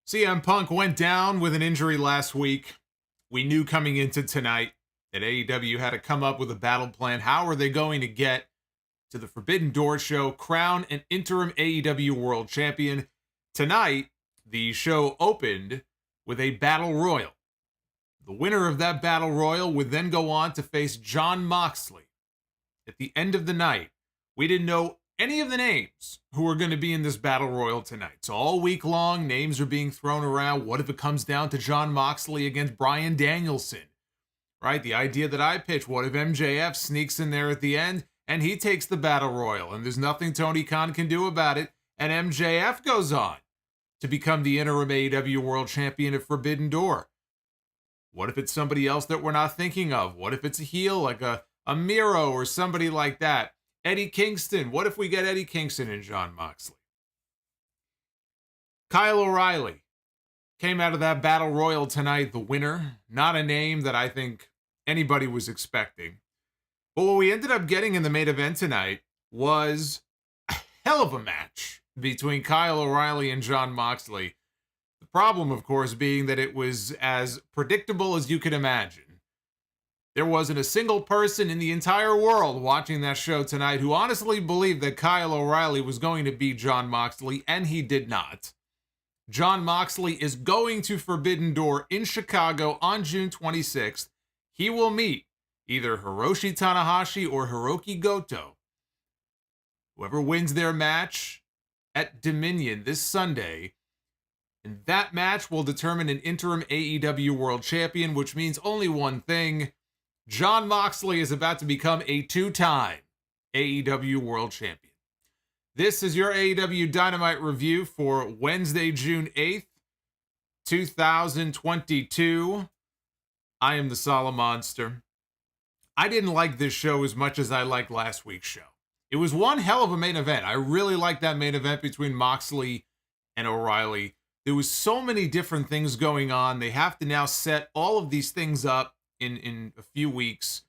CM Punk went down with an injury last week. We knew coming into tonight that AEW had to come up with a battle plan. How are they going to get to the Forbidden Door show, crown an interim AEW World Champion? Tonight, the show opened with a battle royal. The winner of that battle royal would then go on to face Jon Moxley. At the end of the night, we didn't know any of the names who are going to be in this battle royal tonight. So all week long, names are being thrown around. What if it comes down to Jon Moxley against Bryan Danielson? Right? The idea that I pitched, what if MJF sneaks in there at the end and he takes the battle royal and there's nothing Tony Khan can do about it, and MJF goes on to become the interim AEW World Champion at Forbidden Door? What if it's somebody else that we're not thinking of? What if it's a heel like a Miro or somebody like that? Eddie Kingston. What if we get Eddie Kingston and Jon Moxley? Kyle O'Reilly came out of that battle royal tonight, the winner. Not a name that I think anybody was expecting. But what we ended up getting in the main event tonight was a hell of a match between Kyle O'Reilly and Jon Moxley. The problem, of course, being that it was as predictable as you could imagine. There wasn't a single person in the entire world watching that show tonight who honestly believed that Kyle O'Reilly was going to beat Jon Moxley, and he did not. Jon Moxley is going to Forbidden Door in Chicago on June 26th. He will meet either Hiroshi Tanahashi or Hirooki Goto. Whoever wins their match at Dominion this Sunday, and that match will determine an interim AEW World Champion, which means only one thing. Jon Moxley is about to become a two-time AEW World Champion. This is your AEW Dynamite review for Wednesday, June 8th, 2022. I am the Solomonster. I didn't like this show as much as I liked last week's show. It was one hell of a main event. I really liked that main event between Moxley and O'Reilly. There was so many different things going on. They have to now set all of these things up in a few weeks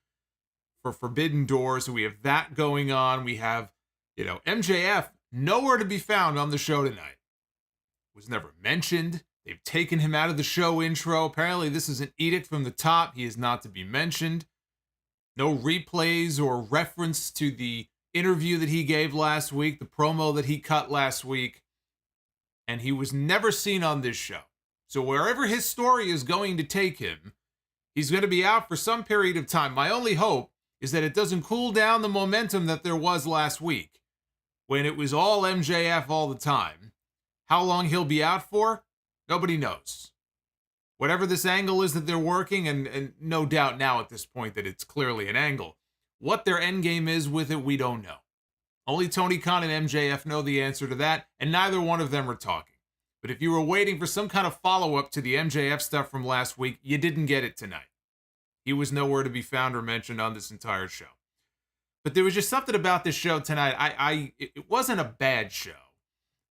for Forbidden Door. So we have that going on. We have, MJF nowhere to be found on the show tonight. Was never mentioned. They've taken him out of the show intro. Apparently this is an edict from the top. He is not to be mentioned. No replays or reference to the interview that he gave last week, the promo that he cut last week. And he was never seen on this show. So wherever his story is going to take him, he's going to be out for some period of time. My only hope is that it doesn't cool down the momentum that there was last week when it was all MJF all the time. How long he'll be out for, nobody knows. Whatever this angle is that they're working, and no doubt now at this point that it's clearly an angle, what their end game is with it, we don't know. Only Tony Khan and MJF know the answer to that, and neither one of them are talking. But if you were waiting for some kind of follow-up to the MJF stuff from last week, you didn't get it tonight. He was nowhere to be found or mentioned on this entire show. But there was just something about this show tonight. It wasn't a bad show,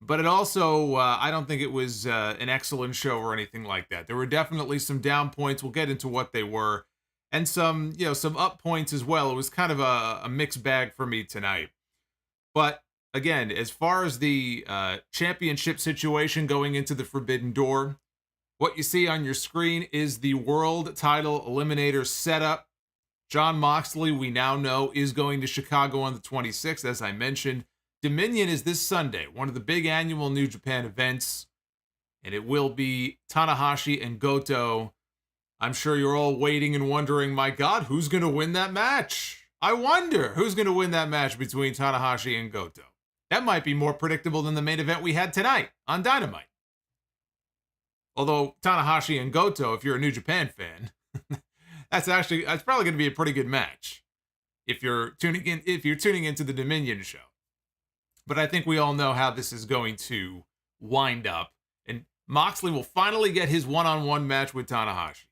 but it also, I don't think it was an excellent show or anything like that. There were definitely some down points. We'll get into what they were, and some up points as well. It was kind of a mixed bag for me tonight. But again, as far as the championship situation going into the Forbidden Door, what you see on your screen is the world title eliminator setup. Jon Moxley, we now know, is going to Chicago on the 26th, as I mentioned. Dominion is this Sunday, one of the big annual New Japan events, and it will be Tanahashi and Goto. I'm sure you're all waiting and wondering, my God, who's going to win that match? I wonder who's going to win that match between Tanahashi and Goto. That might be more predictable than the main event we had tonight on Dynamite. Although Tanahashi and Goto, if you're a New Japan fan, that's probably going to be a pretty good match if you're tuning into the Dominion show. But I think we all know how this is going to wind up, and Moxley will finally get his one-on-one match with Tanahashi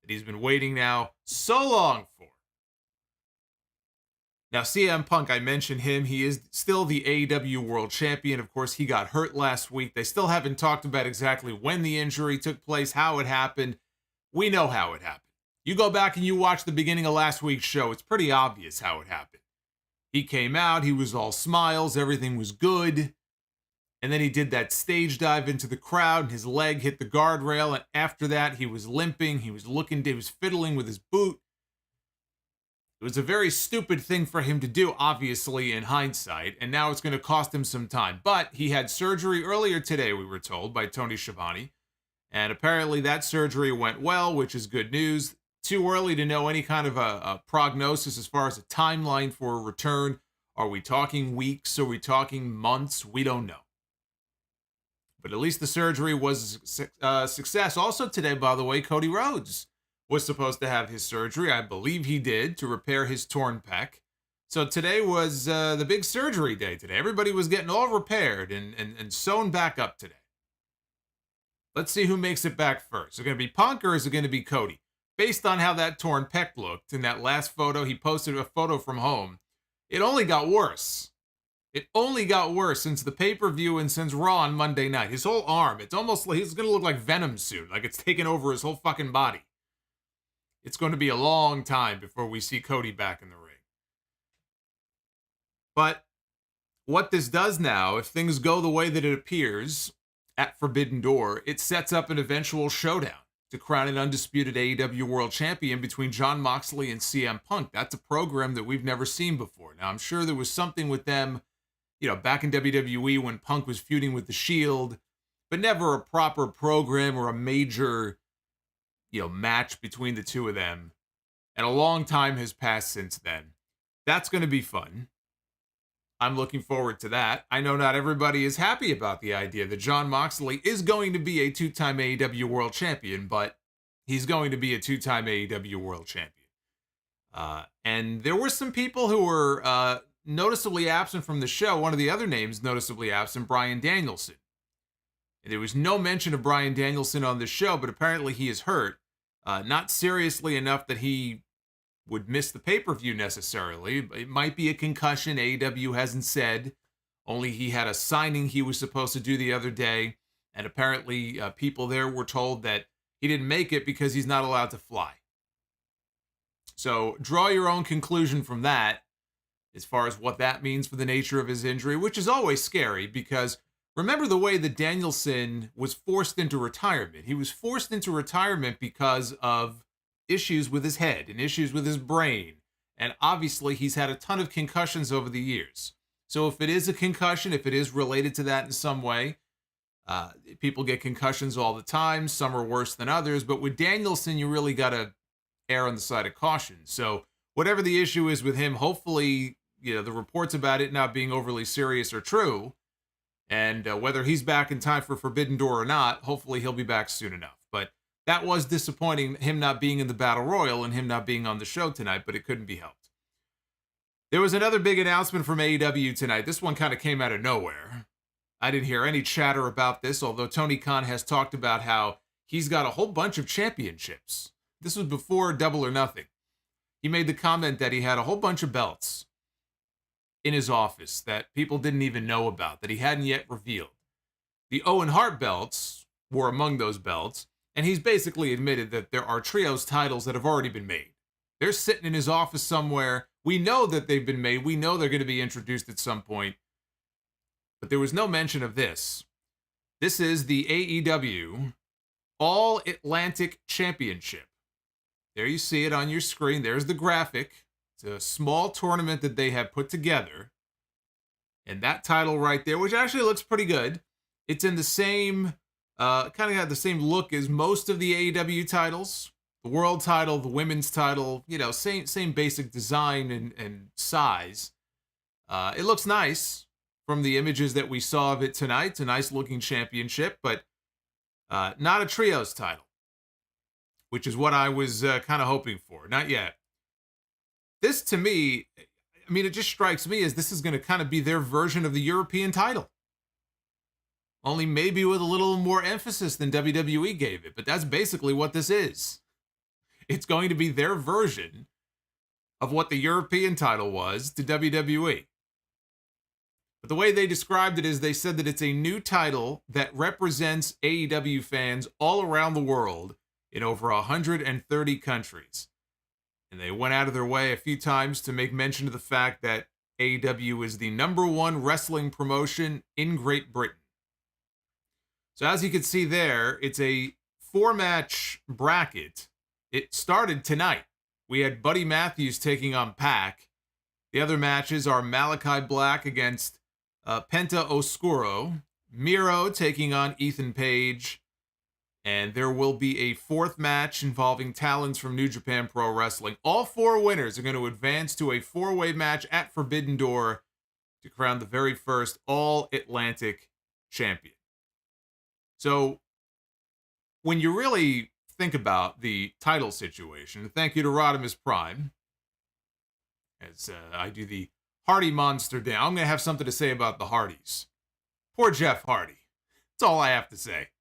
that he's been waiting now so long for. Now, CM Punk, I mentioned him. He is still the AEW World Champion. Of course, he got hurt last week. They still haven't talked about exactly when the injury took place, how it happened. We know how it happened. You go back and you watch the beginning of last week's show, it's pretty obvious how it happened. He came out, he was all smiles, everything was good. And then he did that stage dive into the crowd, and his leg hit the guardrail, and after that, he was limping, he was fiddling with his boot. It was a very stupid thing for him to do, obviously, in hindsight, and now it's going to cost him some time. But he had surgery earlier today, we were told, by Tony Schiavone, and apparently that surgery went well, which is good news. Too early to know any kind of a prognosis as far as a timeline for a return. Are we talking weeks? Are we talking months? We don't know. But at least the surgery was a success. Also today, by the way, Cody Rhodes was supposed to have his surgery. I believe he did, to repair his torn pec. So today was the big surgery day today. Everybody was getting all repaired and sewn back up today. Let's see who makes it back first. Is it going to be Punk or is it going to be Cody? Based on how that torn pec looked in that last photo, he posted a photo from home. It only got worse. It only got worse since the pay-per-view and since Raw on Monday night. His whole arm, it's almost like he's going to look like Venom soon. Like it's taken over his whole fucking body. It's going to be a long time before we see Cody back in the ring. But what this does now, if things go the way that it appears at Forbidden Door, it sets up an eventual showdown to crown an undisputed AEW World Champion between Jon Moxley and CM Punk. That's a program that we've never seen before. Now, I'm sure there was something with them, back in WWE when Punk was feuding with The Shield, but never a proper program or a major, match between the two of them. And a long time has passed since then. That's going to be fun. I'm looking forward to that. I know not everybody is happy about the idea that Jon Moxley is going to be a two-time AEW World Champion, but he's going to be a two-time AEW World Champion. And there were some people who were noticeably absent from the show. One of the other names noticeably absent, Bryan Danielson. And there was no mention of Bryan Danielson on the show, but apparently he is hurt. Not seriously enough that he would miss the pay-per-view necessarily. It might be a concussion. AEW hasn't said. Only he had a signing he was supposed to do the other day. And apparently people there were told that he didn't make it because he's not allowed to fly. So draw your own conclusion from that as far as what that means for the nature of his injury, which is always scary because remember the way that Danielson was forced into retirement. He was forced into retirement because of issues with his head and issues with his brain. And obviously he's had a ton of concussions over the years. So if it is a concussion, if it is related to that in some way, people get concussions all the time. Some are worse than others. But with Danielson, you really got to err on the side of caution. So whatever the issue is with him, hopefully, the reports about it not being overly serious are true. And whether he's back in time for Forbidden Door or not, hopefully he'll be back soon enough. But that was disappointing, him not being in the Battle Royal and him not being on the show tonight, but it couldn't be helped. There was another big announcement from AEW tonight. This one kind of came out of nowhere. I didn't hear any chatter about this, although Tony Khan has talked about how he's got a whole bunch of championships. This was before Double or Nothing. He made the comment that he had a whole bunch of belts in his office that people didn't even know about, that he hadn't yet revealed. The Owen Hart belts were among those belts, and he's basically admitted that there are trios titles that have already been made. They're sitting in his office somewhere. We know that they've been made. We know they're going to be introduced at some point. But there was no mention of this. This is the AEW All-Atlantic Championship. There you see it on your screen. There's the graphic. It's a small tournament that they have put together. And that title right there, which actually looks pretty good. It's in the same, kind of got the same look as most of the AEW titles. The world title, the women's title, same basic design and size. It looks nice from the images that we saw of it tonight. It's a nice looking championship, but Not a trios title, which is what I was kind of hoping for. Not yet. This, to me, I mean, it just strikes me as this is going to kind of be their version of the European title. Only maybe with a little more emphasis than WWE gave it, but that's basically what this is. It's going to be their version of what the European title was to WWE. But the way they described it is they said that it's a new title that represents AEW fans all around the world in over 130 countries. And they went out of their way a few times to make mention of the fact that AEW is the #1 wrestling promotion in Great Britain. So as you can see there, it's a 4-match bracket. It started tonight. We had Buddy Matthews taking on Pac. The other matches are Malachi Black against Penta Oscuro, Miro taking on Ethan Page, and there will be a 4th match involving talents from New Japan Pro Wrestling. All 4 winners are going to advance to a 4-way match at Forbidden Door to crown the very first All-Atlantic champion. So, when you really think about the title situation, thank you to Rodimus Prime, as I do the Hardy Monster down. I'm going to have something to say about the Hardys. Poor Jeff Hardy. That's all I have to say.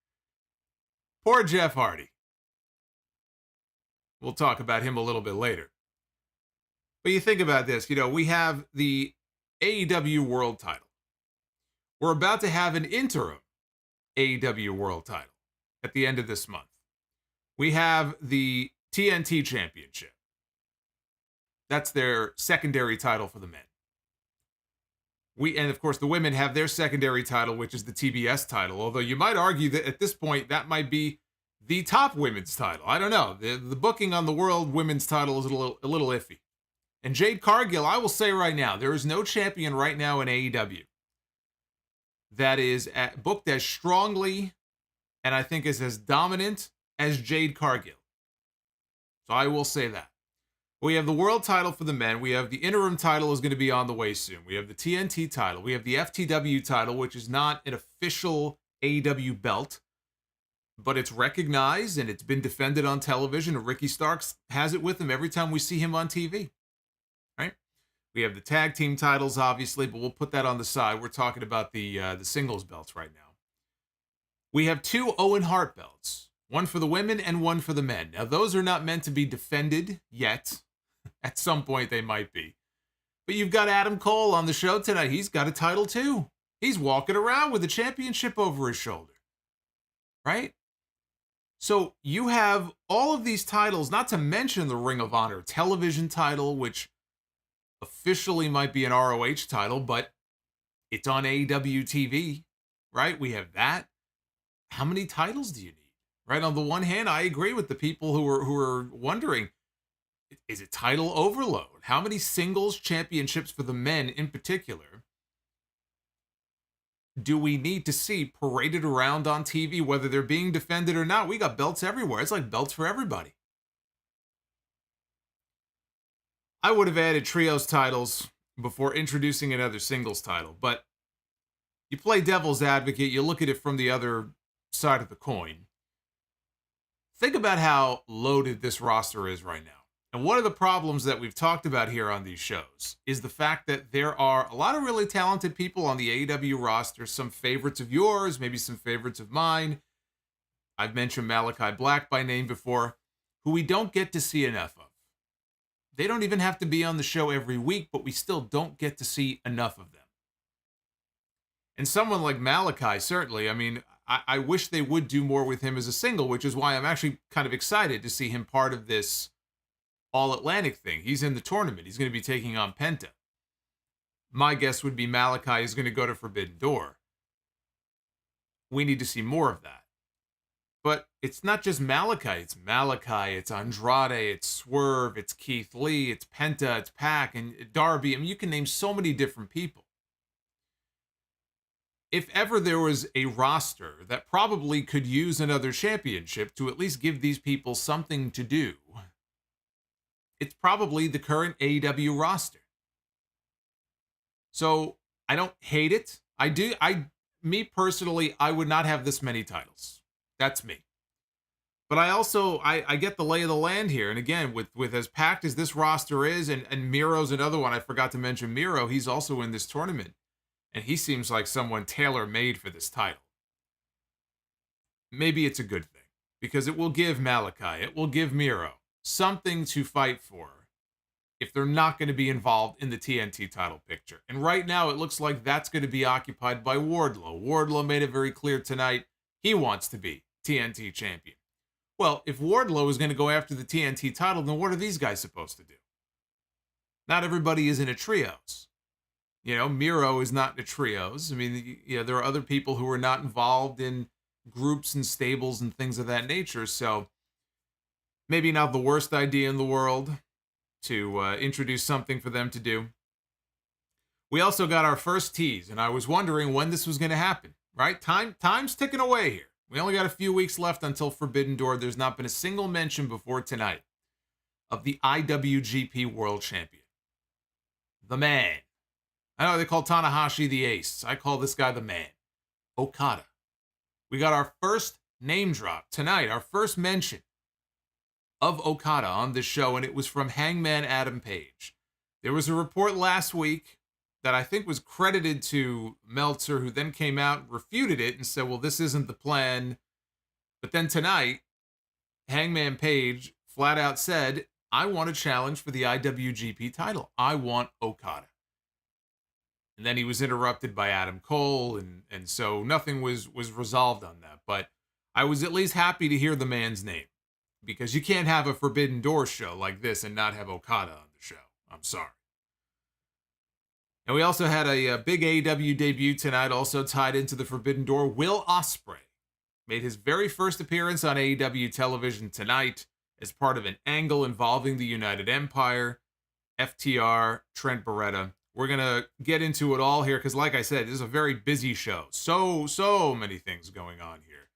Poor Jeff Hardy. We'll talk about him a little bit later. But you think about this, we have the AEW World title. We're about to have an interim AEW World title at the end of this month. We have the TNT Championship. That's their secondary title for the men. And of course, the women have their secondary title, which is the TBS title. Although you might argue that at this point, that might be the top women's title. I don't know. The booking on the world women's title is a little iffy. And Jade Cargill, I will say right now, there is no champion right now in AEW that is booked as strongly and I think is as dominant as Jade Cargill. So I will say that. We have the world title for the men. We have the interim title is going to be on the way soon. We have the TNT title. We have the FTW title, which is not an official AEW belt, but it's recognized and it's been defended on television. And Ricky Starks has it with him every time we see him on TV. Right? We have the tag team titles, obviously, but we'll put that on the side. We're talking about the singles belts right now. We have 2 Owen Hart belts, one for the women and one for the men. Now, those are not meant to be defended yet. At some point, they might be. But you've got Adam Cole on the show tonight. He's got a title, too. He's walking around with a championship over his shoulder. Right? So you have all of these titles, not to mention the Ring of Honor television title, which officially might be an ROH title, but it's on AEW TV, right? We have that. How many titles do you need? Right? On the one hand, I agree with the people who are wondering, is it title overload? How many singles championships for the men in particular do we need to see paraded around on TV, whether they're being defended or not? We got belts everywhere. It's like belts for everybody. I would have added trios titles before introducing another singles title, but you play devil's advocate, you look at it from the other side of the coin. Think about how loaded this roster is right now. And one of the problems that we've talked about here on these shows is the fact that there are a lot of really talented people on the AEW roster, some favorites of yours, maybe some favorites of mine. I've mentioned Malachi Black by name before, who we don't get to see enough of. They don't even have to be on the show every week, but we still don't get to see enough of them. And someone like Malachi, certainly, I mean, I wish they would do more with him as a single, which is why I'm actually kind of excited to see him part of this All-Atlantic thing. He's in the tournament. He's going to be taking on Penta. My guess would be Malachi is going to go to Forbidden Door. We need to see more of that. But it's not just Malachi. It's Andrade, it's Swerve, it's Keith Lee, it's Penta, it's Pac, and Darby. I mean, you can name so many different people. If ever there was a roster that probably could use another championship to at least give these people something to do, it's probably the current AEW roster. So I don't hate it. Me personally, I would not have this many titles. That's me. But I also, I get the lay of the land here. And again, with as packed as this roster is, and Miro's another one. I forgot to mention Miro. He's also in this tournament. And he seems like someone tailor-made for this title. Maybe it's a good thing. Because it will give Malachi, it will give Miro something to fight for if they're not going to be involved in the TNT title picture. And right now, it looks like that's going to be occupied by Wardlow. Wardlow made it very clear tonight he wants to be TNT champion. Well, if Wardlow is going to go after the TNT title, then what are these guys supposed to do? Not everybody is in a trios. You know, Miro is not in a trios. I mean, there are other people who are not involved in groups and stables and things of that nature. So maybe not the worst idea in the world to introduce something for them to do. We also got our first tease, and I was wondering when this was going to happen, right? Time's ticking away here. We only got a few weeks left until Forbidden Door. There's not been a single mention before tonight of the IWGP World Champion. The man. I know they call Tanahashi the ace. I call this guy the man. Okada. We got our first name drop tonight, our first mention of Okada on this show, and it was from Hangman Adam Page. There was a report last week that I think was credited to Meltzer, who then came out and refuted it and said, well, this isn't the plan. But then tonight, Hangman Page flat out said, I want a challenge for the IWGP title. I want Okada. And then he was interrupted by Adam Cole, and so nothing was resolved on that. But I was at least happy to hear the man's name, because you can't have a Forbidden Door show like this and not have Okada on the show. I'm sorry. And we also had a big AEW debut tonight, also tied into the Forbidden Door. Will Ospreay made his very first appearance on AEW television tonight as part of an angle involving the United Empire, FTR, Trent Beretta. We're going to get into it all here because, like I said, this is a very busy show. So many things going on here.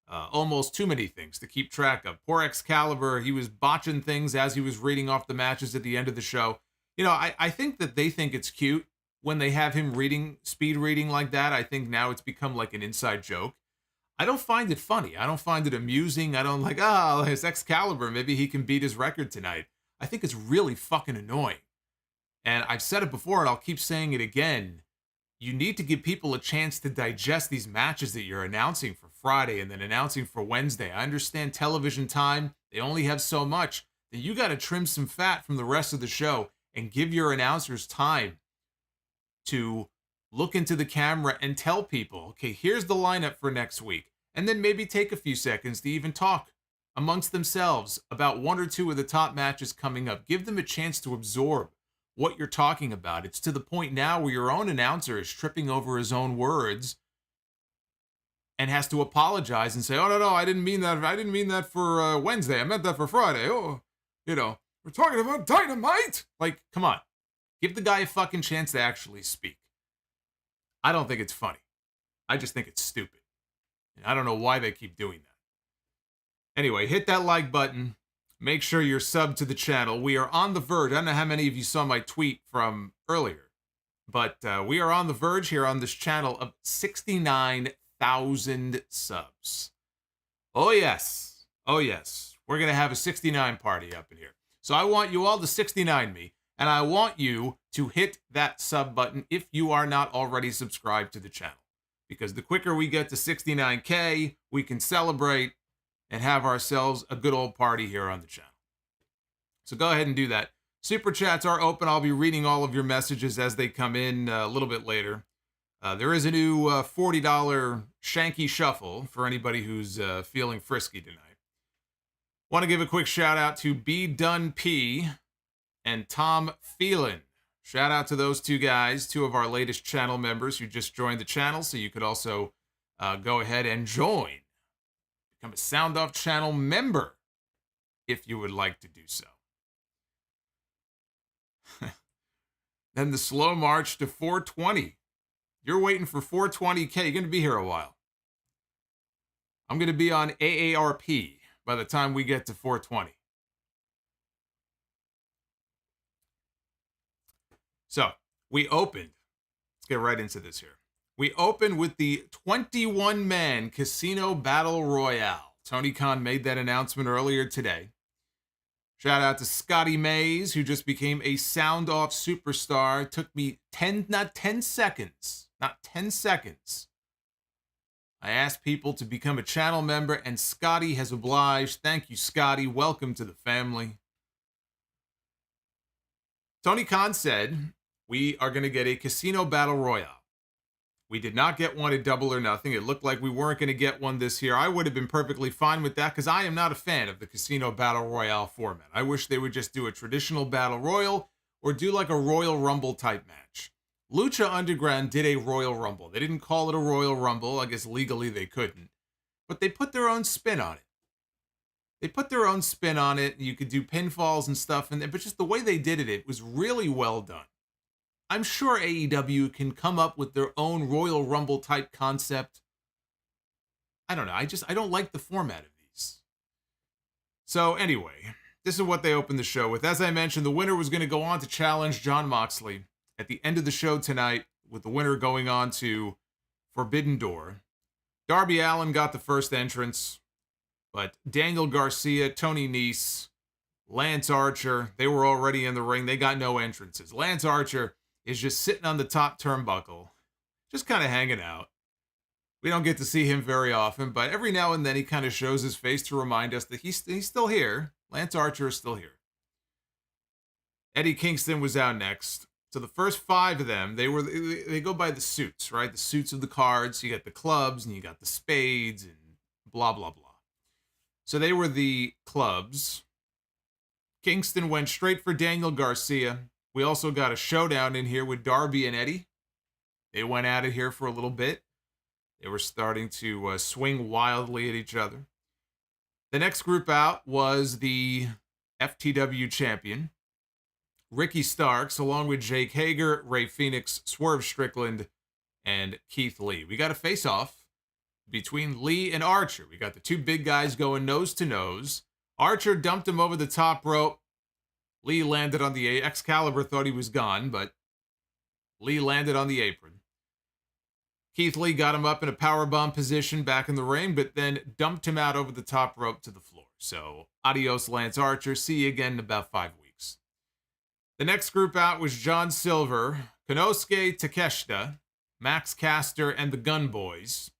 Almost too many things to keep track of. Poor Excalibur, he was botching things as he was reading off the matches at the end of the show. I think that they think it's cute when they have him speed reading like that. I think now it's become like an inside joke. I don't find it funny. I don't find it amusing. I don't like, it's Excalibur. Maybe he can beat his record tonight. I think it's really fucking annoying. And I've said it before, and I'll keep saying it again. You need to give people a chance to digest these matches that you're announcing for Friday and then announcing for Wednesday. I understand television time. They only have so much. Then you got to trim some fat from the rest of the show and give your announcers time to look into the camera and tell people, okay, here's the lineup for next week. And then maybe take a few seconds to even talk amongst themselves about one or two of the top matches coming up. Give them a chance to absorb what you're talking about. It's to the point now where your own announcer is tripping over his own words and has to apologize and say, oh, no, I didn't mean that. I didn't mean that for Wednesday. I meant that for Friday. Oh, we're talking about Dynamite. Like, come on. Give the guy a fucking chance to actually speak. I don't think it's funny. I just think it's stupid. And I don't know why they keep doing that. Anyway, hit that like button. Make sure you're subbed to the channel. We are on the verge. I don't know how many of you saw my tweet from earlier, but we are on the verge here on this channel of 69,000 subs. Oh, yes. Oh, yes. We're going to have a 69 party up in here. So I want you all to 69 me, and I want you to hit that sub button if you are not already subscribed to the channel. Because the quicker we get to 69K, we can celebrate and have ourselves a good old party here on the channel. So go ahead and do that. Super chats are open. I'll be reading all of your messages as they come in a little bit later. There is a new $40 Shanky Shuffle for anybody who's feeling frisky tonight. Want to give a quick shout out to B Dunn P and Tom Phelan. Shout out to those two guys, two of our latest channel members who just joined the channel, so you could also go ahead and join. Become a Sound Off channel member if you would like to do so. Then the slow march to 420. You're waiting for 420K. You're going to be here a while. I'm going to be on AARP by the time we get to 420. So, we opened. Let's get right into this here. We open with the 21-man Casino Battle Royale. Tony Khan made that announcement earlier today. Shout out to Scotty Mays, who just became a sound-off superstar. It took me 10 seconds. I asked people to become a channel member, and Scotty has obliged. Thank you, Scotty. Welcome to the family. Tony Khan said, we are going to get a Casino Battle Royale. We did not get one at Double or Nothing. It looked like we weren't going to get one this year. I would have been perfectly fine with that because I am not a fan of the Casino Battle Royale format. I wish they would just do a traditional Battle Royal or do like a Royal Rumble type match. Lucha Underground did a Royal Rumble. They didn't call it a Royal Rumble. I guess legally they couldn't. But they put their own spin on it. You could do pinfalls and stuff, but just the way they did it, it was really well done. I'm sure AEW can come up with their own Royal Rumble type concept. I don't know. I don't like the format of these. So anyway, this is what they opened the show with. As I mentioned, the winner was going to go on to challenge Jon Moxley at the end of the show tonight, with the winner going on to Forbidden Door. Darby Allin got the first entrance, but Daniel Garcia, Tony Nese, Lance Archer, they were already in the ring. They got no entrances. Lance Archer is just sitting on the top turnbuckle, just kind of hanging out. We don't get to see him very often, but every now and then he kind of shows his face to remind us that he's still here. Lance Archer is still here. Eddie Kingston was out next. So the first five of them, they go by the suits, right? The suits of the cards. You got the clubs and you got the spades and blah, blah, blah. So they were the clubs. Kingston went straight for Daniel Garcia. We also got a showdown in here with Darby and Eddie. They went at it here for a little bit. They were starting to swing wildly at each other. The next group out was the FTW champion, Ricky Starks, along with Jake Hager, Ray Phoenix, Swerve Strickland, and Keith Lee. We got a face-off between Lee and Archer. We got the two big guys going nose to nose. Archer dumped him over the top rope. Lee landed on the Excalibur, thought he was gone, but Lee landed on the apron. Keith Lee got him up in a powerbomb position back in the ring, but then dumped him out over the top rope to the floor. So, adios, Lance Archer. See you again in about 5 weeks. The next group out was John Silver, Konosuke Takeshita, Max Caster, and the Gun Boys.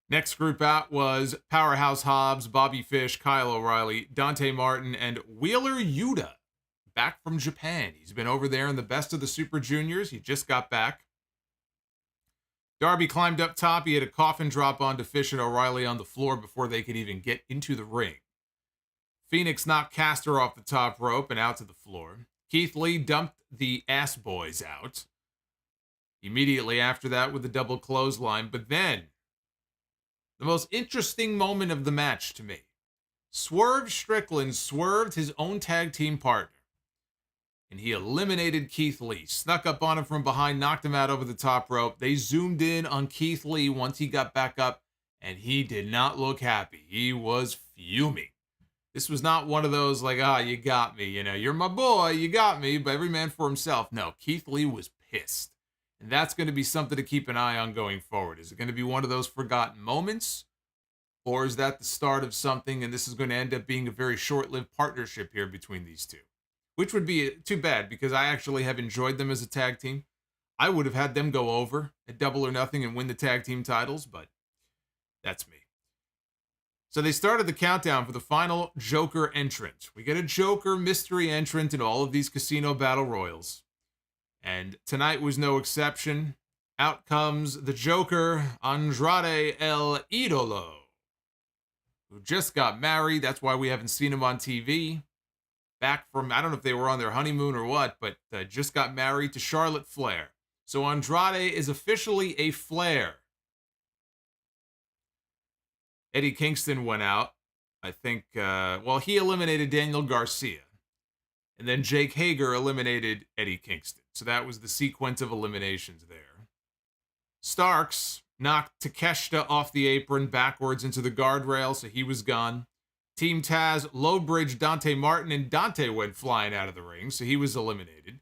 Next group out was Powerhouse Hobbs, Bobby Fish, Kyle O'Reilly, Dante Martin, and Wheeler Yuta, back from Japan. He's been over there in the Best of the Super Juniors. He just got back. Darby climbed up top. He had a coffin drop onto Fish and O'Reilly on the floor before they could even get into the ring. Phoenix knocked Caster off the top rope and out to the floor. Keith Lee dumped the Ass Boys out immediately after that with a double clothesline, but then the most interesting moment of the match to me. Swerve Strickland swerved his own tag team partner, and he eliminated Keith Lee. Snuck up on him from behind, knocked him out over the top rope. They zoomed in on Keith Lee once he got back up, and he did not look happy. He was fuming. This was not one of those like, you got me, you're my boy, you got me, but every man for himself. No, Keith Lee was pissed. And that's going to be something to keep an eye on going forward. Is it going to be one of those forgotten moments? Or is that the start of something and this is going to end up being a very short-lived partnership here between these two? Which would be too bad because I actually have enjoyed them as a tag team. I would have had them go over at Double or Nothing and win the tag team titles, but that's me. So they started the countdown for the final Joker entrant. We get a Joker mystery entrant in all of these Casino Battle Royals. And tonight was no exception. Out comes the Joker, Andrade El Idolo, who just got married. That's why we haven't seen him on TV. Back from, I don't know if they were on their honeymoon or what, but just got married to Charlotte Flair. So Andrade is officially a Flair. Eddie Kingston went out. I think, he eliminated Daniel Garcia. And then Jake Hager eliminated Eddie Kingston. So that was the sequence of eliminations there. Starks knocked Takeshita off the apron backwards into the guardrail, so he was gone. Team Taz low bridge Dante Martin, and Dante went flying out of the ring, so he was eliminated.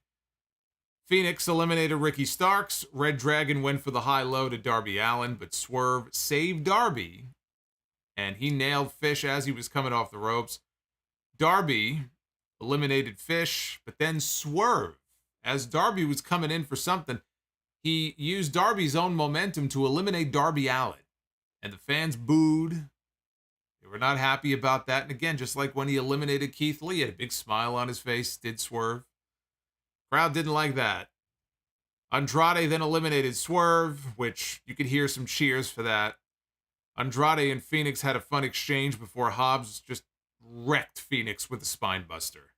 Phoenix eliminated Ricky Starks. Red Dragon went for the high-low to Darby Allin, but Swerve saved Darby, and he nailed Fish as he was coming off the ropes. Darby eliminated Fish, but then Swerve, as Darby was coming in for something, he used Darby's own momentum to eliminate Darby Allin, and the fans booed. They were not happy about that. And again, just like when he eliminated Keith Lee, he had a big smile on his face, did Swerve. Crowd didn't like that. Andrade then eliminated Swerve, which you could hear some cheers for that. Andrade and Phoenix had a fun exchange before Hobbs just wrecked Phoenix with a spine buster.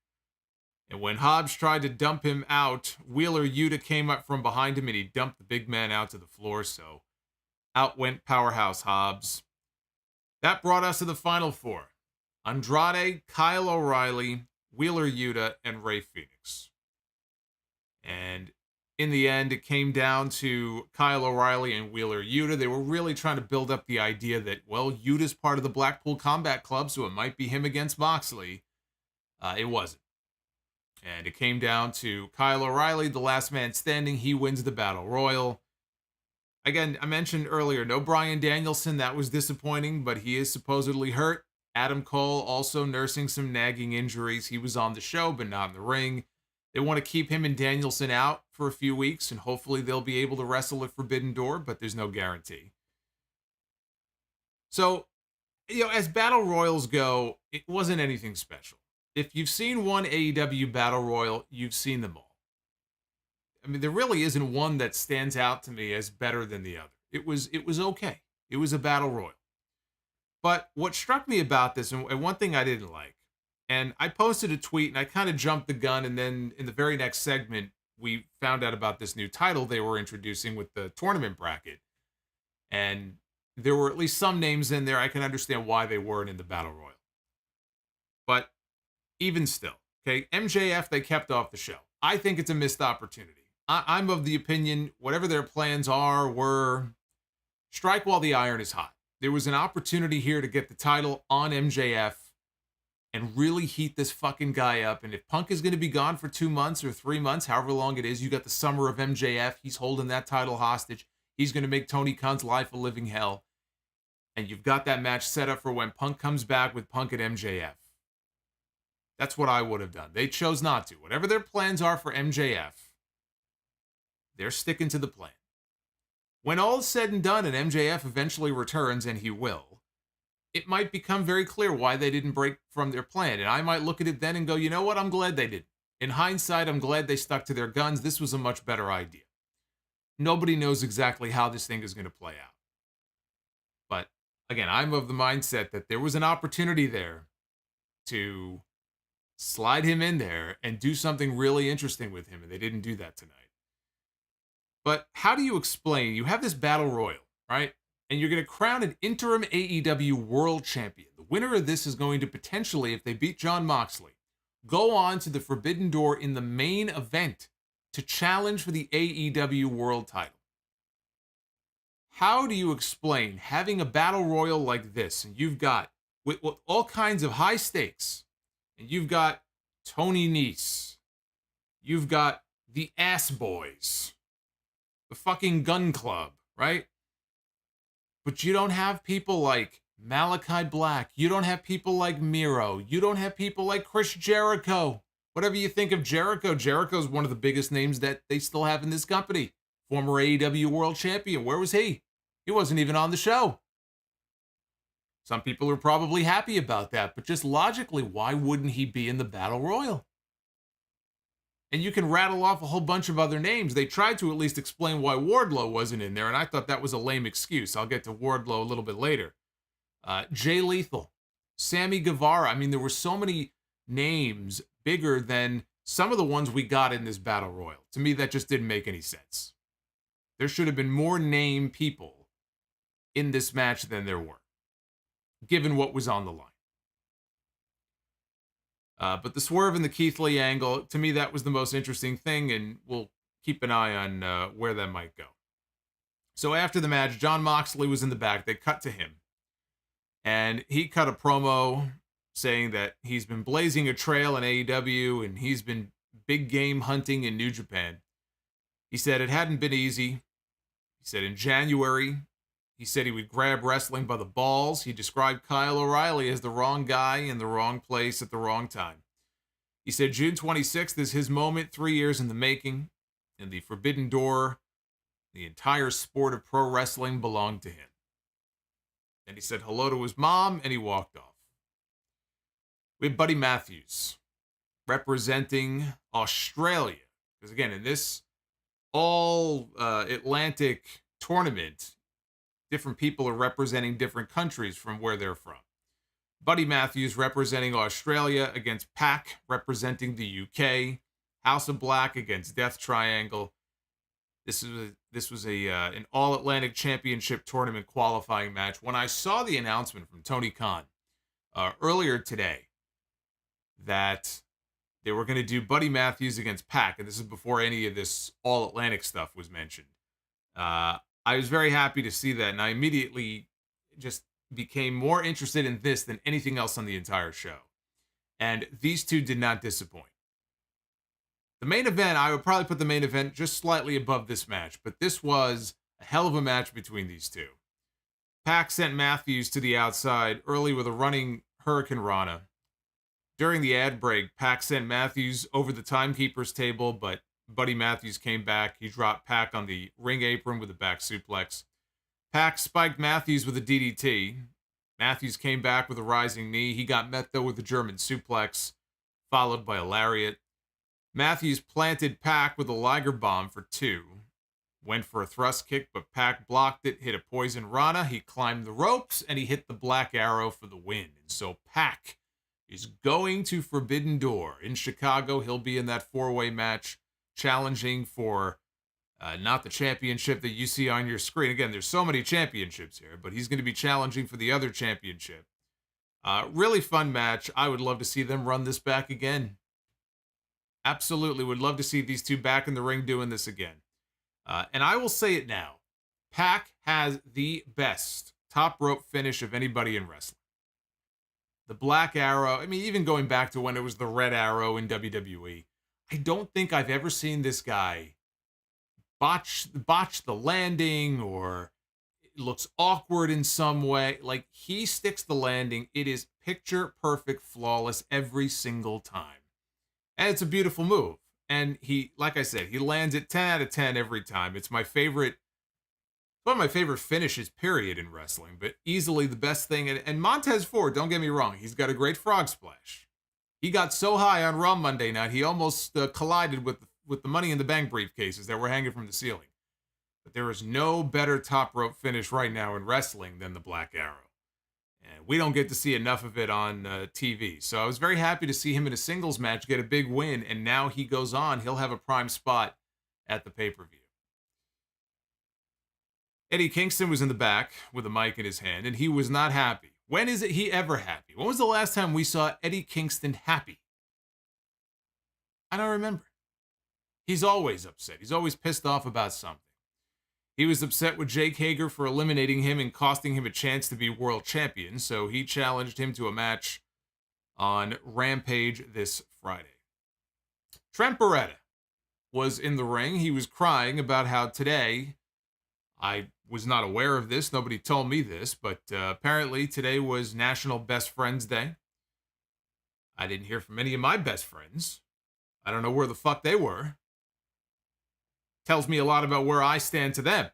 And when Hobbs tried to dump him out, Wheeler Yuta came up from behind him and he dumped the big man out to the floor, so out went Powerhouse Hobbs. That brought us to the final four. Andrade, Kyle O'Reilly, Wheeler Yuta, and Rey Fenix. And in the end, it came down to Kyle O'Reilly and Wheeler Yuta. They were really trying to build up the idea that, well, Yuta's part of the Blackpool Combat Club, so it might be him against Moxley. It wasn't. And it came down to Kyle O'Reilly, the last man standing. He wins the Battle Royal. Again, I mentioned earlier, no Bryan Danielson. That was disappointing, but he is supposedly hurt. Adam Cole also nursing some nagging injuries. He was on the show, but not in the ring. They want to keep him and Danielson out for a few weeks, and hopefully they'll be able to wrestle at Forbidden Door, but there's no guarantee. So, as Battle Royals go, it wasn't anything special. If you've seen one AEW Battle Royal, you've seen them all. I mean, there really isn't one that stands out to me as better than the other. It was okay. It was a Battle Royal. But what struck me about this, and one thing I didn't like, and I posted a tweet and I kind of jumped the gun, and then in the very next segment, we found out about this new title they were introducing with the tournament bracket. And there were at least some names in there. I can understand why they weren't in the Battle Royal. But even still, okay, MJF, they kept off the show. I think it's a missed opportunity. I'm of the opinion, whatever their plans were, strike while the iron is hot. There was an opportunity here to get the title on MJF and really heat this fucking guy up. And if Punk is going to be gone for 2 months or 3 months, however long it is, you got the summer of MJF. He's holding that title hostage. He's going to make Tony Khan's life a living hell. And you've got that match set up for when Punk comes back with Punk and MJF. That's what I would have done. They chose not to. Whatever their plans are for MJF, they're sticking to the plan. When all is said and done and MJF eventually returns, and he will, it might become very clear why they didn't break from their plan. And I might look at it then and go, you know what? I'm glad they didn't. In hindsight, I'm glad they stuck to their guns. This was a much better idea. Nobody knows exactly how this thing is going to play out. But again, I'm of the mindset that there was an opportunity there to slide him in there and do something really interesting with him, and they didn't do that tonight. But how do you explain, you have this Battle Royal, right? And you're going to crown an interim AEW World Champion. The winner of this is going to potentially, if they beat Jon Moxley, go on to the Forbidden Door in the main event to challenge for the AEW World title. How do you explain having a Battle Royal like this, and you've got, with all kinds of high stakes, and you've got Tony Nese, you've got the Ass Boys, the fucking Gun Club, right? But you don't have people like Malachi Black. You don't have people like Miro. You don't have people like Chris Jericho. Whatever you think of Jericho, Jericho's one of the biggest names that they still have in this company. Former AEW World Champion. Where was he? He wasn't even on the show. Some people are probably happy about that, but just logically, why wouldn't he be in the Battle Royal? And you can rattle off a whole bunch of other names. They tried to at least explain why Wardlow wasn't in there, and I thought that was a lame excuse. I'll get to Wardlow a little bit later. Jay Lethal, Sammy Guevara. I mean, there were so many names bigger than some of the ones we got in this Battle Royal. To me, that just didn't make any sense. There should have been more name people in this match than there were, given what was on the line. But the Swerve and the Keith Lee angle, to me, that was the most interesting thing, and we'll keep an eye on where that might go. So after the match, Jon Moxley was in the back. They cut to him, and he cut a promo saying that he's been blazing a trail in AEW, and he's been big game hunting in New Japan. He said it hadn't been easy. He said in January, he said he would grab wrestling by the balls. He described Kyle O'Reilly as the wrong guy in the wrong place at the wrong time. He said June 26th is his moment, 3 years in the making, and the Forbidden Door, the entire sport of pro wrestling belonged to him. And he said hello to his mom, and he walked off. We have Buddy Matthews representing Australia. Because again, in this all-Atlantic tournament, different people are representing different countries from where they're from. Buddy Matthews representing Australia against Pac representing the UK. House of Black against Death Triangle. This was an All-Atlantic Championship Tournament qualifying match. When I saw the announcement from Tony Khan earlier today that they were going to do Buddy Matthews against Pac, and this is before any of this All-Atlantic stuff was mentioned, I was very happy to see that, and I immediately just became more interested in this than anything else on the entire show. And these two did not disappoint. The main event, I would probably put the main event just slightly above this match, but this was a hell of a match between these two. Pac sent Matthews to the outside early with a running Hurricane Rana. During the ad break, Pac sent Matthews over the timekeeper's table, but Buddy Matthews came back. He dropped Pac on the ring apron with a back suplex. Pac spiked Matthews with a DDT. Matthews came back with a rising knee. He got met, though, with a German suplex, followed by a lariat. Matthews planted Pac with a Liger Bomb for 2. Went for a thrust kick, but Pac blocked it, hit a Poison Rana. He climbed the ropes, and he hit the Black Arrow for the win. And so Pac is going to Forbidden Door. In Chicago, he'll be in that 4-way match, challenging for not the championship that you see on your screen. Again, there's so many championships here, but he's going to be challenging for the other championship. Really fun match. I would love to see them run this back again. Absolutely would love to see these two back in the ring doing this again. And I will say it now. Pac has the best top rope finish of anybody in wrestling. The Black Arrow, I mean, even going back to when it was the Red Arrow in WWE, I don't think I've ever seen this guy botch the landing or it looks awkward in some way. Like, he sticks the landing. It is picture perfect, flawless every single time. And it's a beautiful move. And he, like I said, he lands it 10 out of 10 every time. It's my favorite, one of my favorite finishes, period, in wrestling. But easily the best thing. And Montez Ford, don't get me wrong, he's got a great frog splash. He got so high on Raw Monday night, he almost collided with the Money in the Bank briefcases that were hanging from the ceiling. But there is no better top rope finish right now in wrestling than the Black Arrow. And we don't get to see enough of it on TV. So I was very happy to see him in a singles match get a big win. And now he goes on. He'll have a prime spot at the pay-per-view. Eddie Kingston was in the back with a mic in his hand, and he was not happy. When is it he ever happy? When was the last time we saw Eddie Kingston happy? I don't remember. He's always upset. He's always pissed off about something. He was upset with Jake Hager for eliminating him and costing him a chance to be world champion, so he challenged him to a match on Rampage this Friday. Trent Beretta was in the ring. He was crying about how today, I was not aware of this, nobody told me this, but apparently today was National Best Friends Day. I didn't hear from any of my best friends. I don't know where the fuck they were. Tells me a lot about where I stand to them.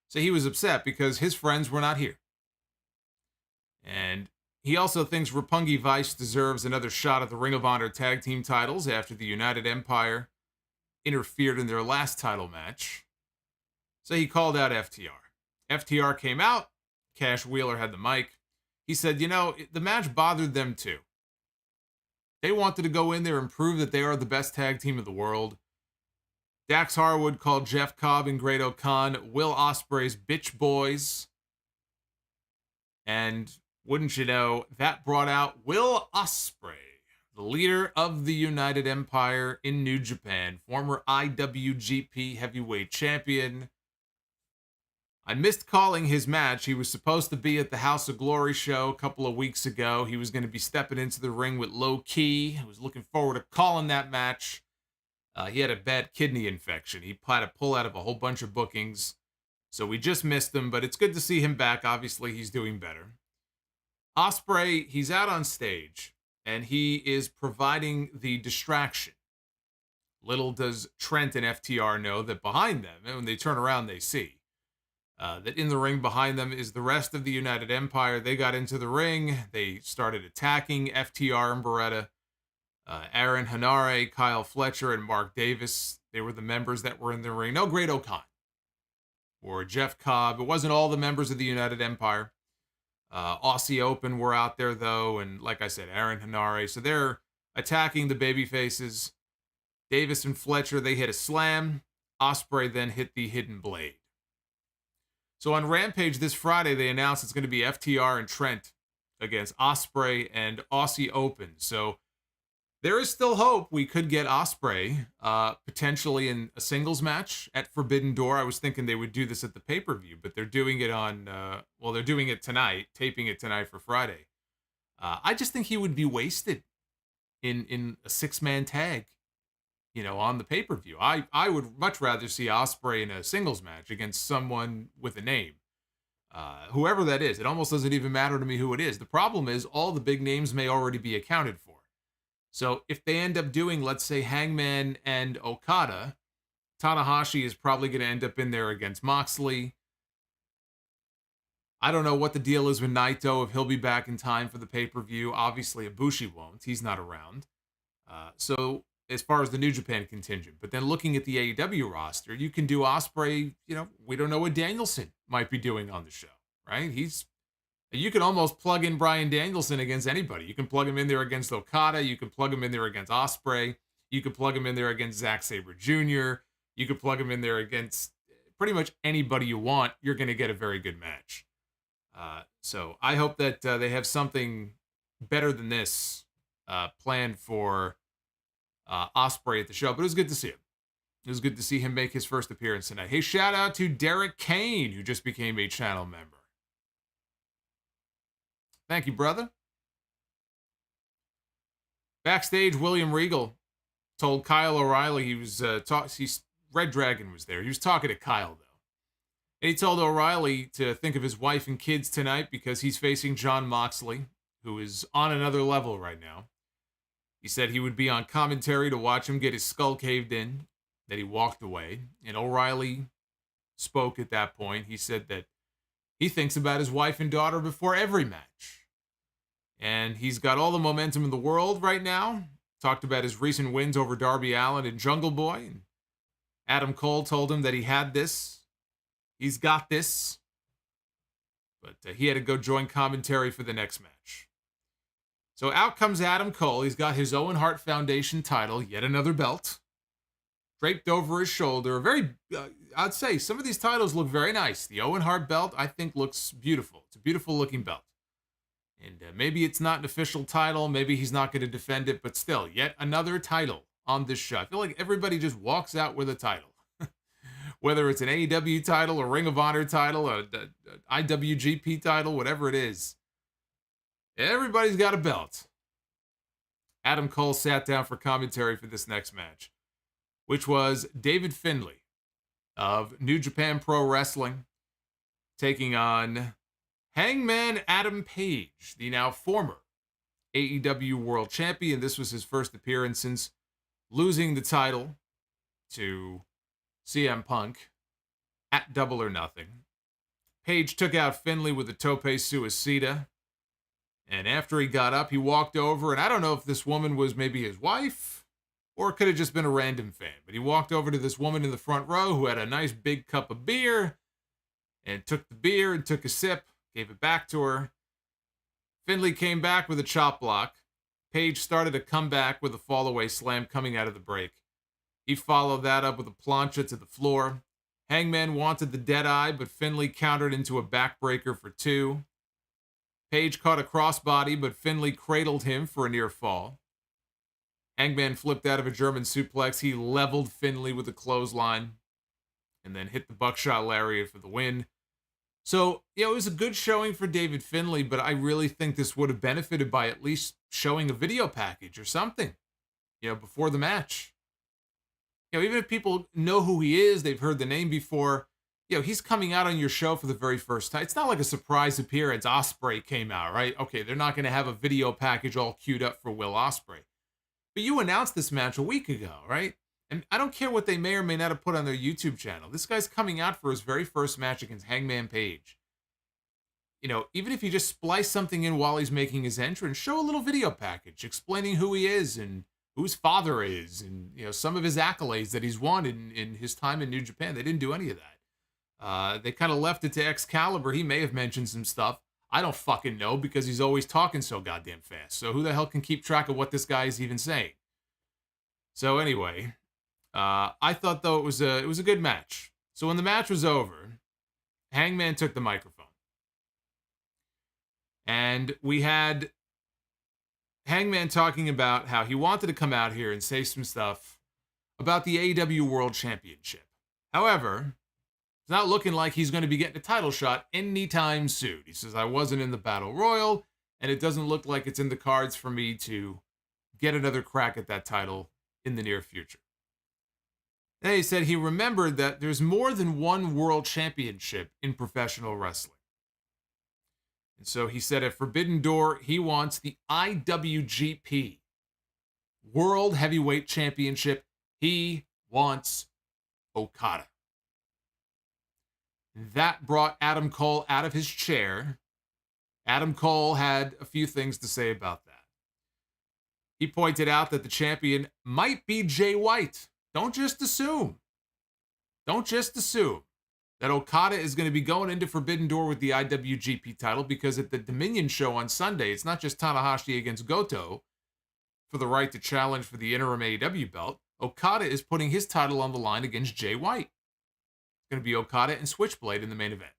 So he was upset because his friends were not here. And he also thinks Roppongi Vice deserves another shot at the Ring of Honor tag team titles after the United Empire interfered in their last title match. So he called out FTR. FTR came out. Cash Wheeler had the mic. He said, the match bothered them too. They wanted to go in there and prove that they are the best tag team in the world. Dax Harwood called Jeff Cobb and Great Khan Will Ospreay's bitch boys. And wouldn't you know, that brought out Will Ospreay, the leader of the United Empire in New Japan, former IWGP Heavyweight Champion. I missed calling his match. He was supposed to be at the House of Glory show a couple of weeks ago. He was going to be stepping into the ring with Low Key. I was looking forward to calling that match. He had a bad kidney infection. He had to pull out of a whole bunch of bookings. So we just missed him, but it's good to see him back. Obviously, he's doing better. Ospreay, he's out on stage, and he is providing the distraction. Little does Trent and FTR know that behind them, and when they turn around, they see that in the ring behind them is the rest of the United Empire. They got into the ring. They started attacking FTR and Beretta. Aaron Hanare, Kyle Fletcher, and Mark Davis. They were the members that were in the ring. No Great O'Khan or Jeff Cobb. It wasn't all the members of the United Empire. Aussie Open were out there, though, and like I said, Aaron Hanare. So they're attacking the baby faces. Davis and Fletcher, they hit a slam. Ospreay then hit the hidden blade. So on Rampage this Friday, they announced it's going to be FTR and Trent against Ospreay and Aussie Open. So there is still hope we could get Ospreay potentially in a singles match at Forbidden Door. I was thinking they would do this at the pay-per-view, but they're doing it on, they're doing it tonight, taping it tonight for Friday. I just think he would be wasted in a six-man tag, on the pay-per-view. I would much rather see Ospreay in a singles match against someone with a name. Whoever that is, it almost doesn't even matter to me who it is. The problem is all the big names may already be accounted for. So if they end up doing, let's say, Hangman and Okada, Tanahashi is probably going to end up in there against Moxley. I don't know what the deal is with Naito, if he'll be back in time for the pay-per-view. Obviously, Ibushi won't. He's not around. So as far as the New Japan contingent. But then looking at the AEW roster, you can do Ospreay. We don't know what Danielson might be doing on the show, right? You can almost plug in Bryan Danielson against anybody. You can plug him in there against Okada. You can plug him in there against Ospreay. You can plug him in there against Zack Sabre Jr. You can plug him in there against pretty much anybody you want. You're going to get a very good match. So I hope that they have something better than this planned for Ospreay at the show. But it was good to see him. It was good to see him make his first appearance tonight. Hey, shout out to Derek Kane, who just became a channel member. Thank you, brother. Backstage, William Regal told Kyle O'Reilly Red Dragon was there. He was talking to Kyle, though. And he told O'Reilly to think of his wife and kids tonight because he's facing Jon Moxley, who is on another level right now. He said he would be on commentary to watch him get his skull caved in, that he walked away. And O'Reilly spoke at that point. He said that he thinks about his wife and daughter before every match. And he's got all the momentum in the world right now. Talked about his recent wins over Darby Allin and Jungle Boy. And Adam Cole told him that he had this. He's got this. But he had to go join commentary for the next match. So out comes Adam Cole. He's got his Owen Hart Foundation title, yet another belt, draped over his shoulder. I'd say some of these titles look very nice. The Owen Hart belt, I think, looks beautiful. It's a beautiful looking belt. And maybe it's not an official title. Maybe he's not going to defend it. But still, yet another title on this show. I feel like everybody just walks out with a title. Whether it's an AEW title, a Ring of Honor title, a IWGP title, whatever it is. Everybody's got a belt. Adam Cole sat down for commentary for this next match, which was David Finlay of New Japan Pro Wrestling taking on Hangman Adam Page, the now former AEW World Champion. This was his first appearance since losing the title to CM Punk at Double or Nothing. Page took out Finlay with a tope suicida. And after he got up, he walked over, and I don't know if this woman was maybe his wife, or it could have just been a random fan. But he walked over to this woman in the front row who had a nice big cup of beer, and took the beer and took a sip, gave it back to her. Finlay came back with a chop block. Page started a comeback with a fallaway slam coming out of the break. He followed that up with a plancha to the floor. Hangman wanted the dead eye, but Finlay countered into a backbreaker for 2. Page caught a crossbody, but Finlay cradled him for a near fall. Hangman flipped out of a German suplex. He leveled Finlay with a clothesline and then hit the buckshot lariat for the win. So, it was a good showing for David Finlay, but I really think this would have benefited by at least showing a video package or something, before the match. even if people know who he is, they've heard the name before, he's coming out on your show for the very first time. It's not like a surprise appearance. OSPREAY came out, right? Okay, they're not going to have a video package all queued up for Will Ospreay. But you announced this match a week ago, right? And I don't care what they may or may not have put on their YouTube channel. This guy's coming out for his very first match against Hangman Page. Even if you just splice something in while he's making his entrance, show a little video package explaining who he is and who his father is and, some of his accolades that he's won in his time in New Japan. They didn't do any of that. They kind of left it to Excalibur. He may have mentioned some stuff. I don't fucking know because he's always talking so goddamn fast. So who the hell can keep track of what this guy is even saying? So anyway, I thought though it was a good match. So when the match was over, Hangman took the microphone. And we had Hangman talking about how he wanted to come out here and say some stuff about the AEW World Championship. However, it's not looking like he's going to be getting a title shot anytime soon. He says, I wasn't in the Battle Royal, and it doesn't look like it's in the cards for me to get another crack at that title in the near future. Then he said he remembered that there's more than one world championship in professional wrestling. And so he said at Forbidden Door, he wants the IWGP World Heavyweight Championship. He wants Okada. That brought Adam Cole out of his chair. Adam Cole had a few things to say about that. He pointed out that the champion might be Jay White. Don't just assume. Don't just assume that Okada is going to be going into Forbidden Door with the IWGP title, because at the Dominion show on Sunday, it's not just Tanahashi against Goto for the right to challenge for the interim AEW belt. Okada is putting his title on the line against Jay White. It's going to be Okada and Switchblade in the main event.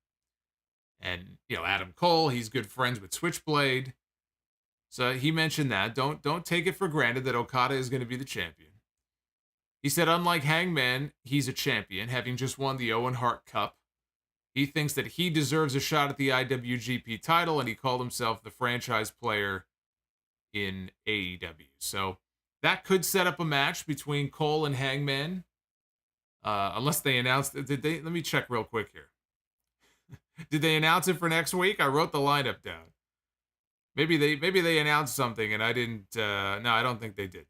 And, Adam Cole, he's good friends with Switchblade. So he mentioned that. Don't take it for granted that Okada is going to be the champion. He said, unlike Hangman, he's a champion, having just won the Owen Hart Cup. He thinks that he deserves a shot at the IWGP title, and he called himself the franchise player in AEW. So that could set up a match between Cole and Hangman, unless they announced it. Let me check real quick here. Did they announce it for next week? I wrote the lineup down. Maybe they announced something, and I didn't. No, I don't think they did.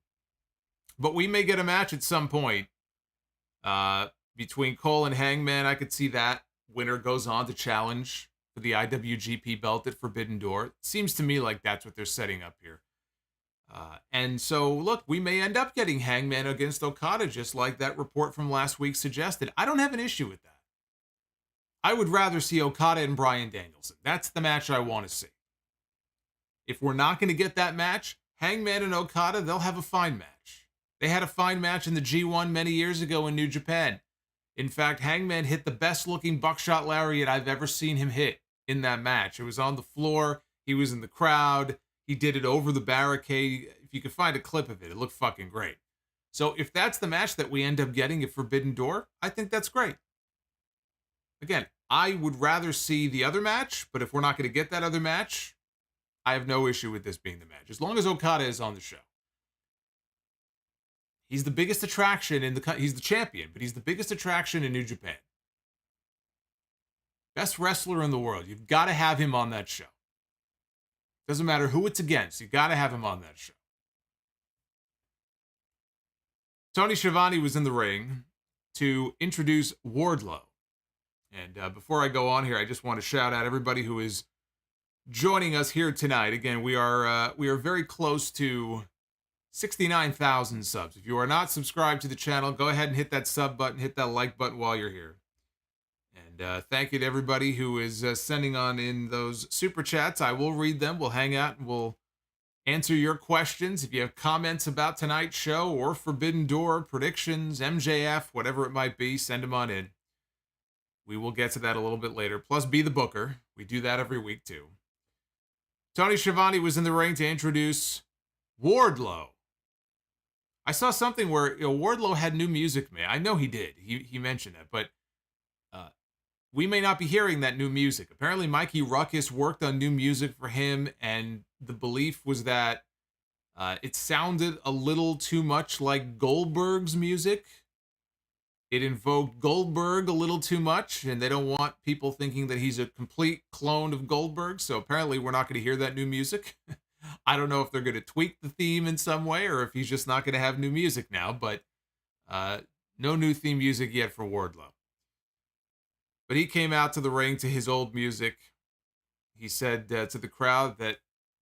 But we may get a match at some point between Cole and Hangman. I could see that. Winner goes on to challenge for the IWGP belt at Forbidden Door. It seems to me like that's what they're setting up here. And so, look, we may end up getting Hangman against Okada, just like that report from last week suggested. I don't have an issue with that. I would rather see Okada and Bryan Danielson. That's the match I want to see. If we're not going to get that match, Hangman and Okada, they'll have a fine match. They had a fine match in the G1 many years ago in New Japan. In fact, Hangman hit the best-looking buckshot lariat I've ever seen him hit in that match. It was on the floor. He was in the crowd. He did it over the barricade. If you could find a clip of it, it looked fucking great. So if that's the match that we end up getting at Forbidden Door, I think that's great. Again, I would rather see the other match, but if we're not going to get that other match, I have no issue with this being the match, as long as Okada is on the show. He's the biggest attraction he's the champion, but he's the biggest attraction in New Japan. Best wrestler in the world. You've got to have him on that show. Doesn't matter who it's against. You've got to have him on that show. Tony Schiavone was in the ring to introduce Wardlow. And before I go on here, I just want to shout out everybody who is joining us here tonight. Again, we are very close to 69,000 subs. If you are not subscribed to the channel, go ahead and hit that sub button, hit that like button while you're here. And thank you to everybody who is sending on in those super chats. I will read them. We'll hang out and we'll answer your questions. If you have comments about tonight's show or Forbidden Door, predictions, MJF, whatever it might be, send them on in. We will get to that a little bit later. Plus, be the booker. We do that every week, too. Tony Schiavone was in the ring to introduce Wardlow. I saw something where Wardlow had new music, man. I know he did. He mentioned that, but we may not be hearing that new music. Apparently, Mikey Ruckus worked on new music for him, and the belief was that it sounded a little too much like Goldberg's music. It invoked Goldberg a little too much, and they don't want people thinking that he's a complete clone of Goldberg, so apparently we're not going to hear that new music. I don't know if they're going to tweak the theme in some way or if he's just not going to have new music now, but no new theme music yet for Wardlow. But he came out to the ring to his old music. He said to the crowd that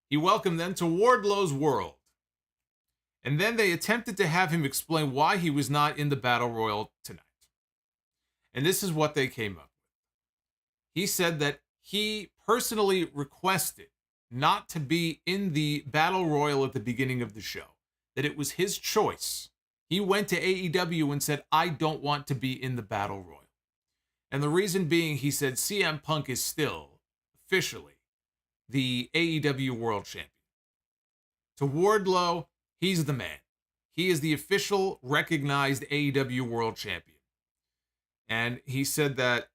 he welcomed them to Wardlow's world. And then they attempted to have him explain why he was not in the Battle Royal tonight. And this is what they came up with. He said that he personally requested not to be in the Battle Royal at the beginning of the show. That it was his choice. He went to AEW and said, I don't want to be in the Battle Royal. And the reason being, he said CM Punk is still, officially, the AEW World Champion. To Wardlow, he's the man. He is the official, recognized AEW World Champion. And he said that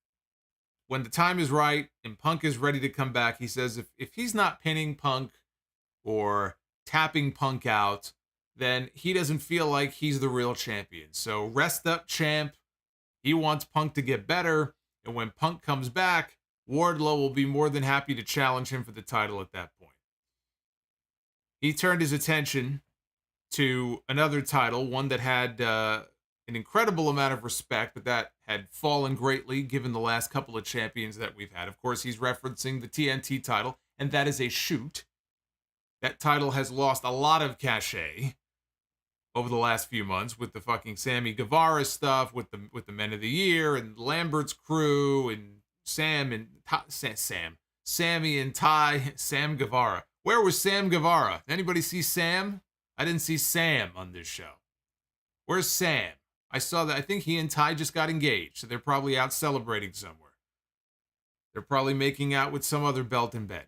when the time is right and Punk is ready to come back, he says if he's not pinning Punk or tapping Punk out, then he doesn't feel like he's the real champion. So rest up, champ. He wants Punk to get better. And when Punk comes back, Wardlow will be more than happy to challenge him for the title at that point. He turned his attention to another title, one that had an incredible amount of respect, but that had fallen greatly given the last couple of champions that we've had. Of course, he's referencing the TNT title, and that is a shoot. That title has lost a lot of cachet over the last few months with the fucking Sammy Guevara stuff, with the Men of the Year and Lambert's crew and Sammy and Ty, Sam Guevara. Where was Sam Guevara? Anybody see Sam? I didn't see Sam on this show. Where's Sam? I saw that. I think he and Ty just got engaged, so they're probably out celebrating somewhere. They're probably making out with some other belt in bed.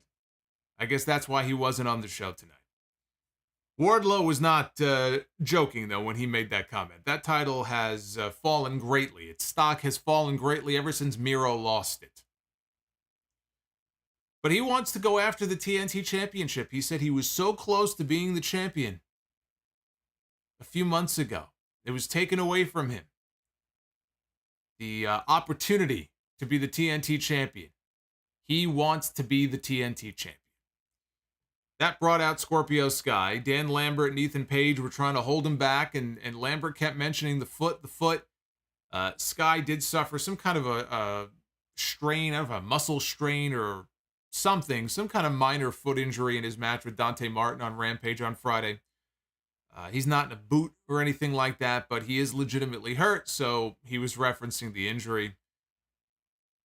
I guess that's why he wasn't on the show tonight. Wardlow was not joking, though, when he made that comment. That title has fallen greatly. Its stock has fallen greatly ever since Miro lost it. But he wants to go after the TNT Championship. He said he was so close to being the champion a few months ago. It was taken away from him. The opportunity to be the TNT champion. He wants to be the TNT champion. That brought out Scorpio Sky. Dan Lambert and Ethan Page were trying to hold him back, and Lambert kept mentioning the foot. Sky did suffer some kind of a strain, of a muscle strain or something, some kind of minor foot injury in his match with Dante Martin on Rampage on Friday. He's not in a boot or anything like that, but he is legitimately hurt, so he was referencing the injury.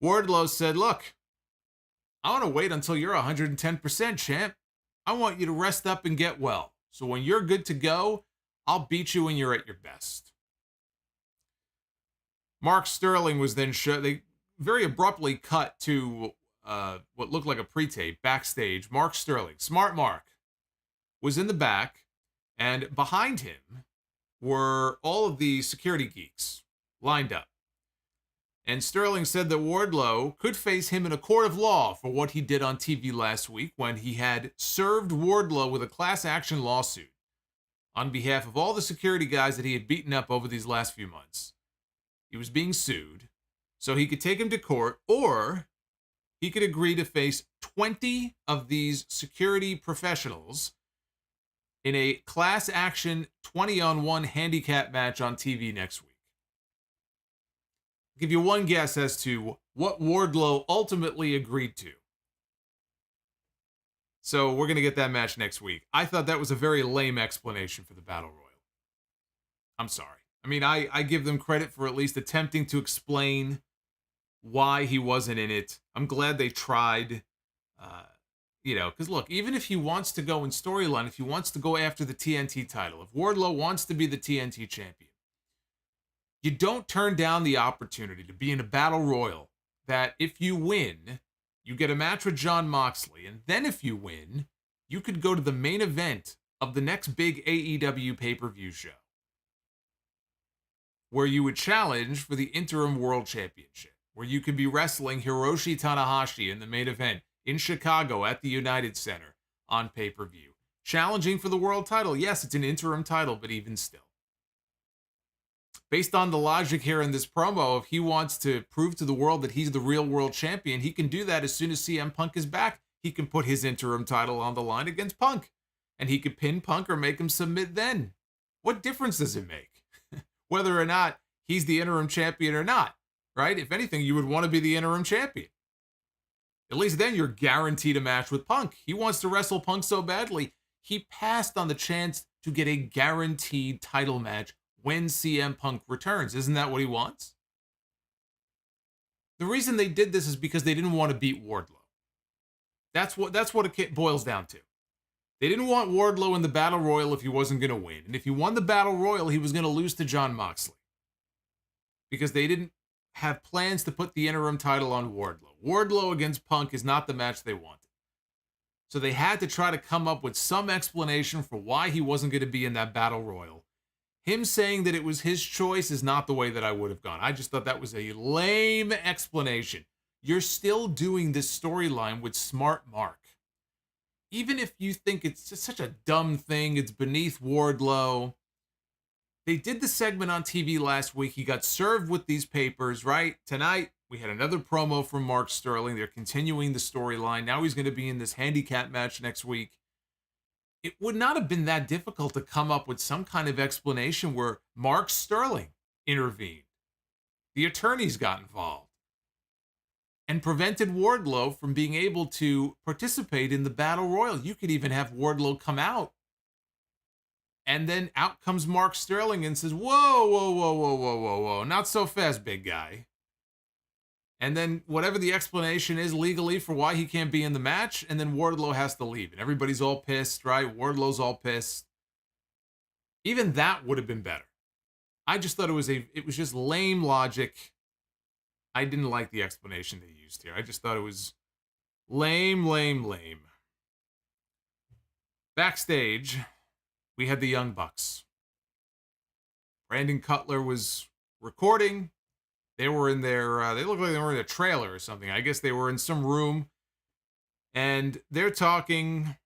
Wardlow said, look, I want to wait until you're 110%, champ. I want you to rest up and get well. So when you're good to go, I'll beat you when you're at your best. Mark Sterling was then they very abruptly cut to what looked like a pre-tape backstage. Mark Sterling, Smart Mark, was in the back, and behind him were all of the security geeks lined up. And Sterling said that Wardlow could face him in a court of law for what he did on TV last week when he had served Wardlow with a class action lawsuit on behalf of all the security guys that he had beaten up over these last few months. He was being sued, so he could take him to court, or he could agree to face 20 of these security professionals in a class action 20-on-1 handicap match on TV next week. I'll give you one guess as to what Wardlow ultimately agreed to. So we're going to get that match next week. I thought that was a very lame explanation for the Battle Royal. I'm sorry. I mean, I give them credit for at least attempting to explain why he wasn't in it. I'm glad they tried. Because look, even if he wants to go in storyline, if he wants to go after the TNT title, if Wardlow wants to be the TNT champion, you don't turn down the opportunity to be in a battle royal that if you win, you get a match with Jon Moxley, and then if you win, you could go to the main event of the next big AEW pay-per-view show, where you would challenge for the Interim World Championship, where you could be wrestling Hiroshi Tanahashi in the main event in Chicago at the United Center on pay-per-view. Challenging for the world title. Yes, it's an interim title, but even still. based on the logic here in this promo, if he wants to prove to the world that he's the real world champion, he can do that as soon as CM Punk is back. He can put his interim title on the line against Punk, and he could pin Punk or make him submit then. What difference does it make? Whether or not he's the interim champion or not, right? If anything, you would want to be the interim champion. At least then you're guaranteed a match with Punk. He wants to wrestle Punk so badly, he passed on the chance to get a guaranteed title match when CM Punk returns. Isn't that what he wants? The reason they did this is because they didn't want to beat Wardlow. That's what it boils down to. They didn't want Wardlow in the Battle Royal if he wasn't going to win. And if he won the Battle Royal, he was going to lose to Jon Moxley. Because they didn't have plans to put the interim title on Wardlow. Wardlow against Punk is not the match they wanted. So they had to try to come up with some explanation for why he wasn't going to be in that Battle Royal. Him saying that it was his choice is not the way that I would have gone. I just thought that was a lame explanation. You're still doing this storyline with Smart Mark. Even if you think it's just such a dumb thing, it's beneath Wardlow. They did the segment on TV last week. He got served with these papers, right? Tonight, we had another promo from Mark Sterling. They're continuing the storyline. Now he's going to be in this handicap match next week. It would not have been that difficult to come up with some kind of explanation where Mark Sterling intervened. The attorneys got involved and prevented Wardlow from being able to participate in the Battle Royal. You could even have Wardlow come out. And then out comes Mark Sterling and says, whoa, whoa, whoa, whoa, whoa, whoa, whoa. Not so fast, big guy. And then whatever the explanation is legally for why he can't be in the match, and then Wardlow has to leave. And everybody's all pissed, right? Wardlow's all pissed. Even that would have been better. I just thought it was just lame logic. I didn't like the explanation they used here. I just thought it was lame, lame, lame. Backstage, we had the Young Bucks. Brandon Cutler was recording. They were in their, they looked like they were in a trailer or something. I guess they were in some room. And they're talking,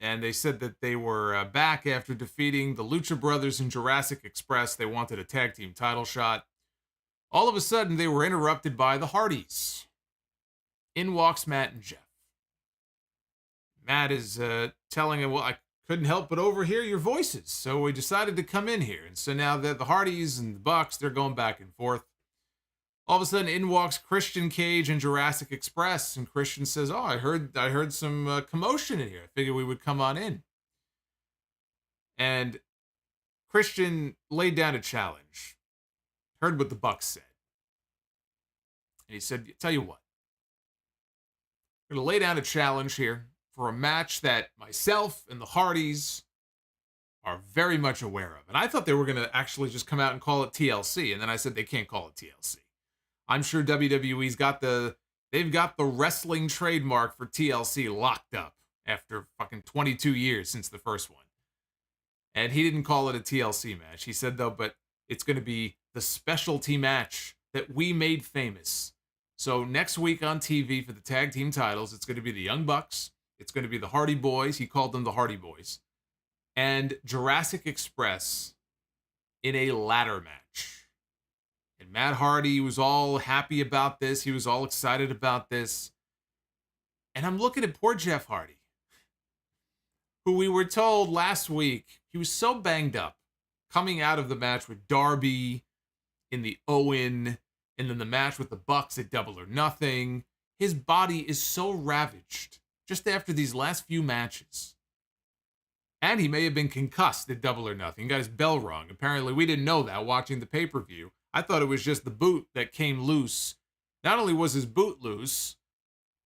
and they said that they were back after defeating the Lucha Brothers and Jurassic Express. They wanted a tag team title shot. All of a sudden, they were interrupted by the Hardys. In walks Matt and Jeff. Matt is telling him, well, I couldn't help but overhear your voices, so we decided to come in here. And so now the Hardys and the Bucks, they're going back and forth. All of a sudden, in walks Christian Cage and Jurassic Express, and Christian says, oh, I heard some commotion in here. I figured we would come on in. And Christian laid down a challenge. Heard what the Bucks said. And he said, tell you what. I'm going to lay down a challenge here for a match that myself and the Hardys are very much aware of. And I thought they were going to actually just come out and call it TLC. And then I said they can't call it TLC. I'm sure WWE's they've got the wrestling trademark for TLC locked up after fucking 22 years since the first one. And he didn't call it a TLC match. He said, though, but it's going to be the specialty match that we made famous. So next week on TV for the tag team titles, it's going to be the Young Bucks. It's going to be the Hardy Boys. He called them the Hardy Boys. And Jurassic Express in a ladder match. And Matt Hardy was all happy about this. He was all excited about this. And I'm looking at poor Jeff Hardy, who we were told last week, he was so banged up coming out of the match with Darby in the Owen, and then the match with the Bucks at Double or Nothing. His body is so ravaged just after these last few matches. And he may have been concussed at Double or Nothing. He got his bell rung. Apparently, we didn't know that watching the pay-per-view. I thought it was just the boot that came loose. Not only was his boot loose,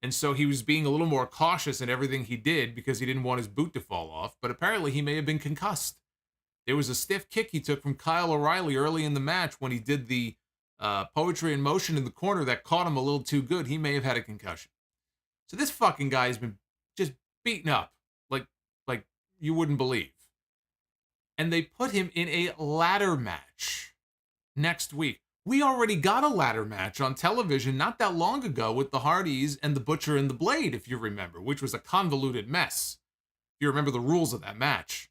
and so he was being a little more cautious in everything he did because he didn't want his boot to fall off, but apparently he may have been concussed. There was a stiff kick he took from Kyle O'Reilly early in the match when he did the poetry in motion in the corner that caught him a little too good. He may have had a concussion. So this fucking guy has been just beaten up like you wouldn't believe. And they put him in a ladder match next week. We already got a ladder match on television not that long ago with the Hardys and the Butcher and the Blade, if you remember, which was a convoluted mess. If you remember the rules of that match.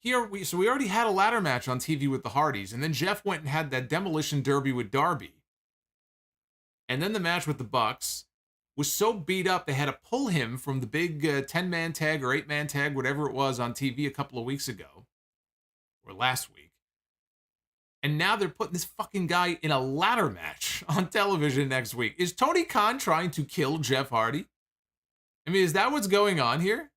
So we already had a ladder match on TV with the Hardys, and then Jeff went and had that Demolition Derby with Darby. And then the match with the Bucks was so beat up, they had to pull him from the big 10-man tag or 8-man tag, whatever it was, on TV a couple of weeks ago, or last week. And now they're putting this fucking guy in a ladder match on television next week. Is Tony Khan trying to kill Jeff Hardy? I mean, is that what's going on here?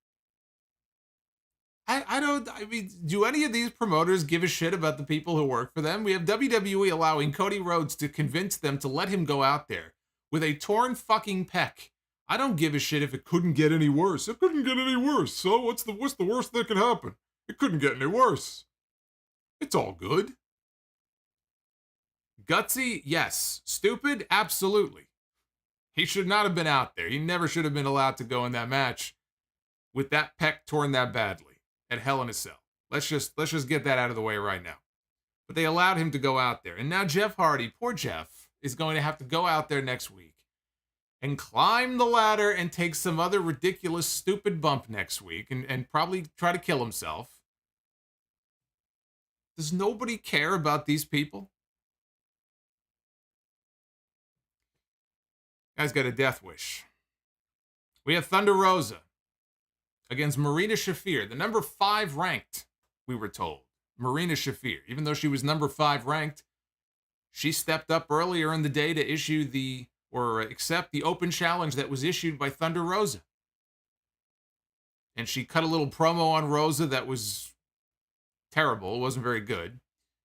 I mean, do any of these promoters give a shit about the people who work for them? We have WWE allowing Cody Rhodes to convince them to let him go out there with a torn fucking pec. I don't give a shit if it couldn't get any worse. It couldn't get any worse. So what's the worst that could happen? It couldn't get any worse. It's all good. Gutsy, yes. Stupid, absolutely. He should not have been out there. He never should have been allowed to go in that match with that pec torn that badly at Hell in a Cell. Let's just get that out of the way right now. But they allowed him to go out there. And now Jeff Hardy, poor Jeff, is going to have to go out there next week and climb the ladder and take some other ridiculous, stupid bump next week and probably try to kill himself. Does nobody care about these people? Guy's got a death wish. We have Thunder Rosa against Marina Shafir, the number 5 ranked, we were told. Marina Shafir, even though she was number 5 ranked, she stepped up earlier in the day to accept the open challenge that was issued by Thunder Rosa. And she cut a little promo on Rosa that was terrible. It wasn't very good.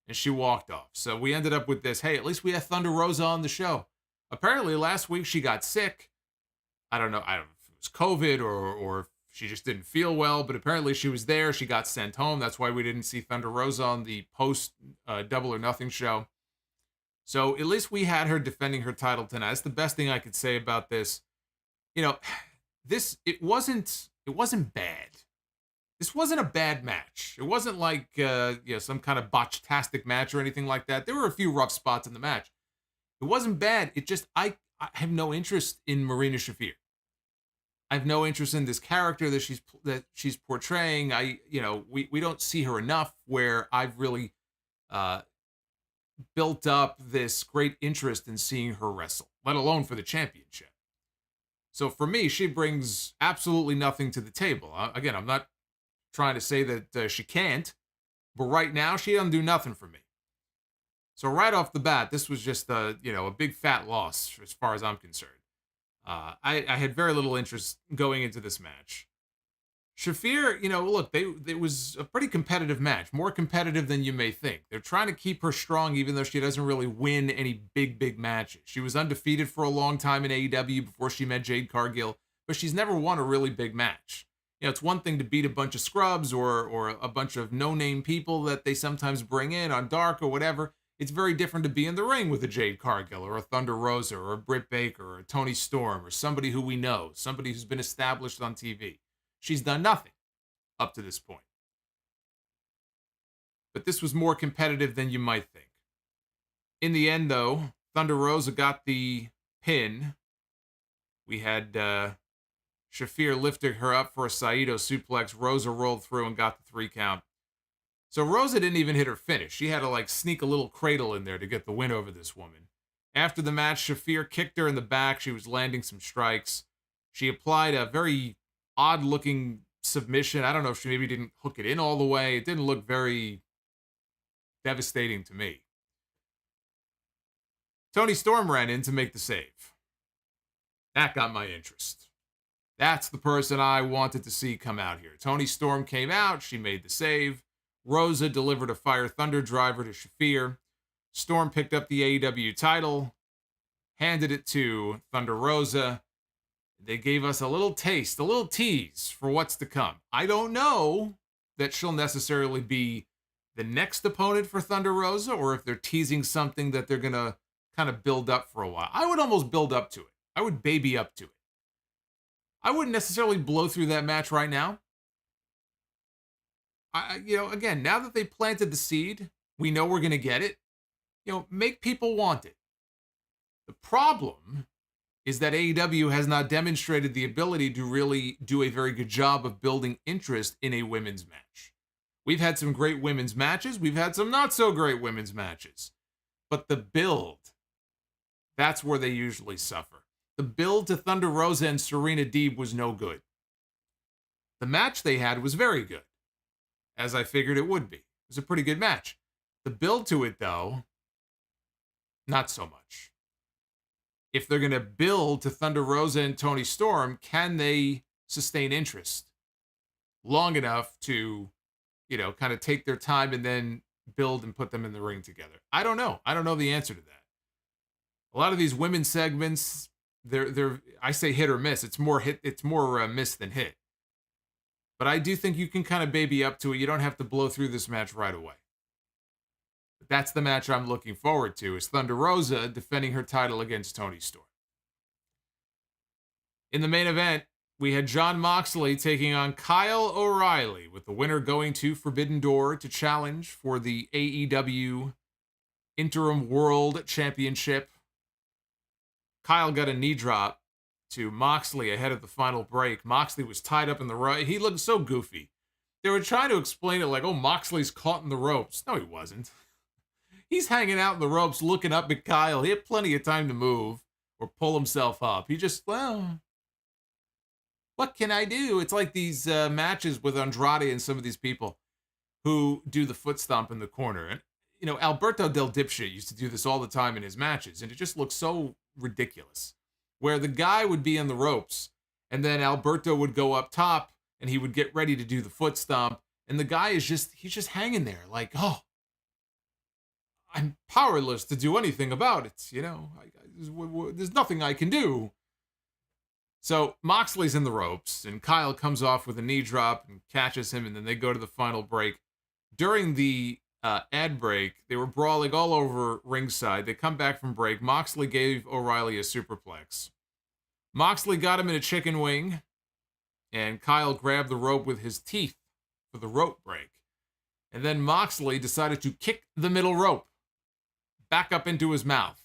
And she walked off. So we ended up with this, hey, at least we had Thunder Rosa on the show. Apparently last week she got sick. I don't know if it was COVID or if she just didn't feel well, but apparently she was there. She got sent home. That's why we didn't see Thunder Rosa on the post Double or Nothing show. So at least we had her defending her title tonight. That's the best thing I could say about this. You know, it wasn't bad. This wasn't a bad match. It wasn't like some kind of botch-tastic match or anything like that. There were a few rough spots in the match. It wasn't bad. It just I have no interest in Marina Shafir. I have no interest in this character that she's portraying. We don't see her enough where I've really built up this great interest in seeing her wrestle, let alone for the championship. So for me, she brings absolutely nothing to the table. Again, I'm not trying to say that she can't, but right now she doesn't do nothing for me. So right off the bat, this was just a big fat loss as far as I'm concerned. I had very little interest going into this match. Shafir, look, it was a pretty competitive match, more competitive than you may think. They're trying to keep her strong, even though she doesn't really win any big matches. She was undefeated for a long time in AEW before she met Jade Cargill, but she's never won a really big match. It's one thing to beat a bunch of scrubs or a bunch of no-name people that they sometimes bring in on Dark or whatever. It's very different to be in the ring with a Jade Cargill or a Thunder Rosa or a Britt Baker or a Toni Storm or somebody who we know, somebody who's been established on TV. She's done nothing up to this point. But this was more competitive than you might think. In the end, though, Thunder Rosa got the pin. We had Shafir lifted her up for a Saito suplex. Rosa rolled through and got the 3 count. So Rosa didn't even hit her finish. She had to sneak a little cradle in there to get the win over this woman. After the match, Shafir kicked her in the back. She was landing some strikes. She applied a very odd-looking submission. I don't know if she maybe didn't hook it in all the way. It didn't look very devastating to me. Toni Storm ran in to make the save. That got my interest. That's the person I wanted to see come out here. Toni Storm came out. She made the save. Rosa delivered a Fire Thunder driver to Shafir. Storm picked up the AEW title, handed it to Thunder Rosa. They gave us a little taste, a little tease for what's to come. I don't know that she'll necessarily be the next opponent for Thunder Rosa, or if they're teasing something that they're going to kind of build up for a while. I would almost build up to it. I would baby up to it. I wouldn't necessarily blow through that match right now. Again, now that they planted the seed, we know we're going to get it. Make people want it. The problem is that AEW has not demonstrated the ability to really do a very good job of building interest in a women's match. We've had some great women's matches. We've had some not so great women's matches. But the build, that's where they usually suffer. The build to Thunder Rosa and Serena Deeb was no good. The match they had was very good, as I figured it would be. It was a pretty good match. The build to it, though, not so much. If they're going to build to Thunder Rosa and Toni Storm, can they sustain interest long enough to, kind of take their time and then build and put them in the ring together? I don't know. I don't know the answer to that. A lot of these women's segments, they're I say hit or miss. It's more miss than hit. But I do think you can kind of baby up to it. You don't have to blow through this match right away. But that's the match I'm looking forward to, is Thunder Rosa defending her title against Toni Storm. In the main event, we had Jon Moxley taking on Kyle O'Reilly, with the winner going to Forbidden Door to challenge for the AEW Interim World Championship. Kyle got a knee drop to Moxley ahead of the final break. Moxley was tied up in the rope. He looked so goofy. They were trying to explain it like, oh, Moxley's caught in the ropes. No, he wasn't. He's hanging out in the ropes looking up at Kyle. He had plenty of time to move or pull himself up. He just, well, what can I do? It's like these matches with Andrade and some of these people who do the foot stomp in the corner. And, Alberto Del Dipshit used to do this all the time in his matches, and it just looks so ridiculous. Where the guy would be in the ropes, and then Alberto would go up top, and he would get ready to do the foot stomp, and the guy he's just hanging there like, oh, I'm powerless to do anything about it, there's nothing I can do. So Moxley's in the ropes, and Kyle comes off with a knee drop and catches him, and then they go to the final break. During the ad break, they were brawling all over ringside. They come back from break. Moxley gave O'Reilly a superplex. Moxley got him in a chicken wing, and Kyle grabbed the rope with his teeth for the rope break. And then Moxley decided to kick the middle rope back up into his mouth.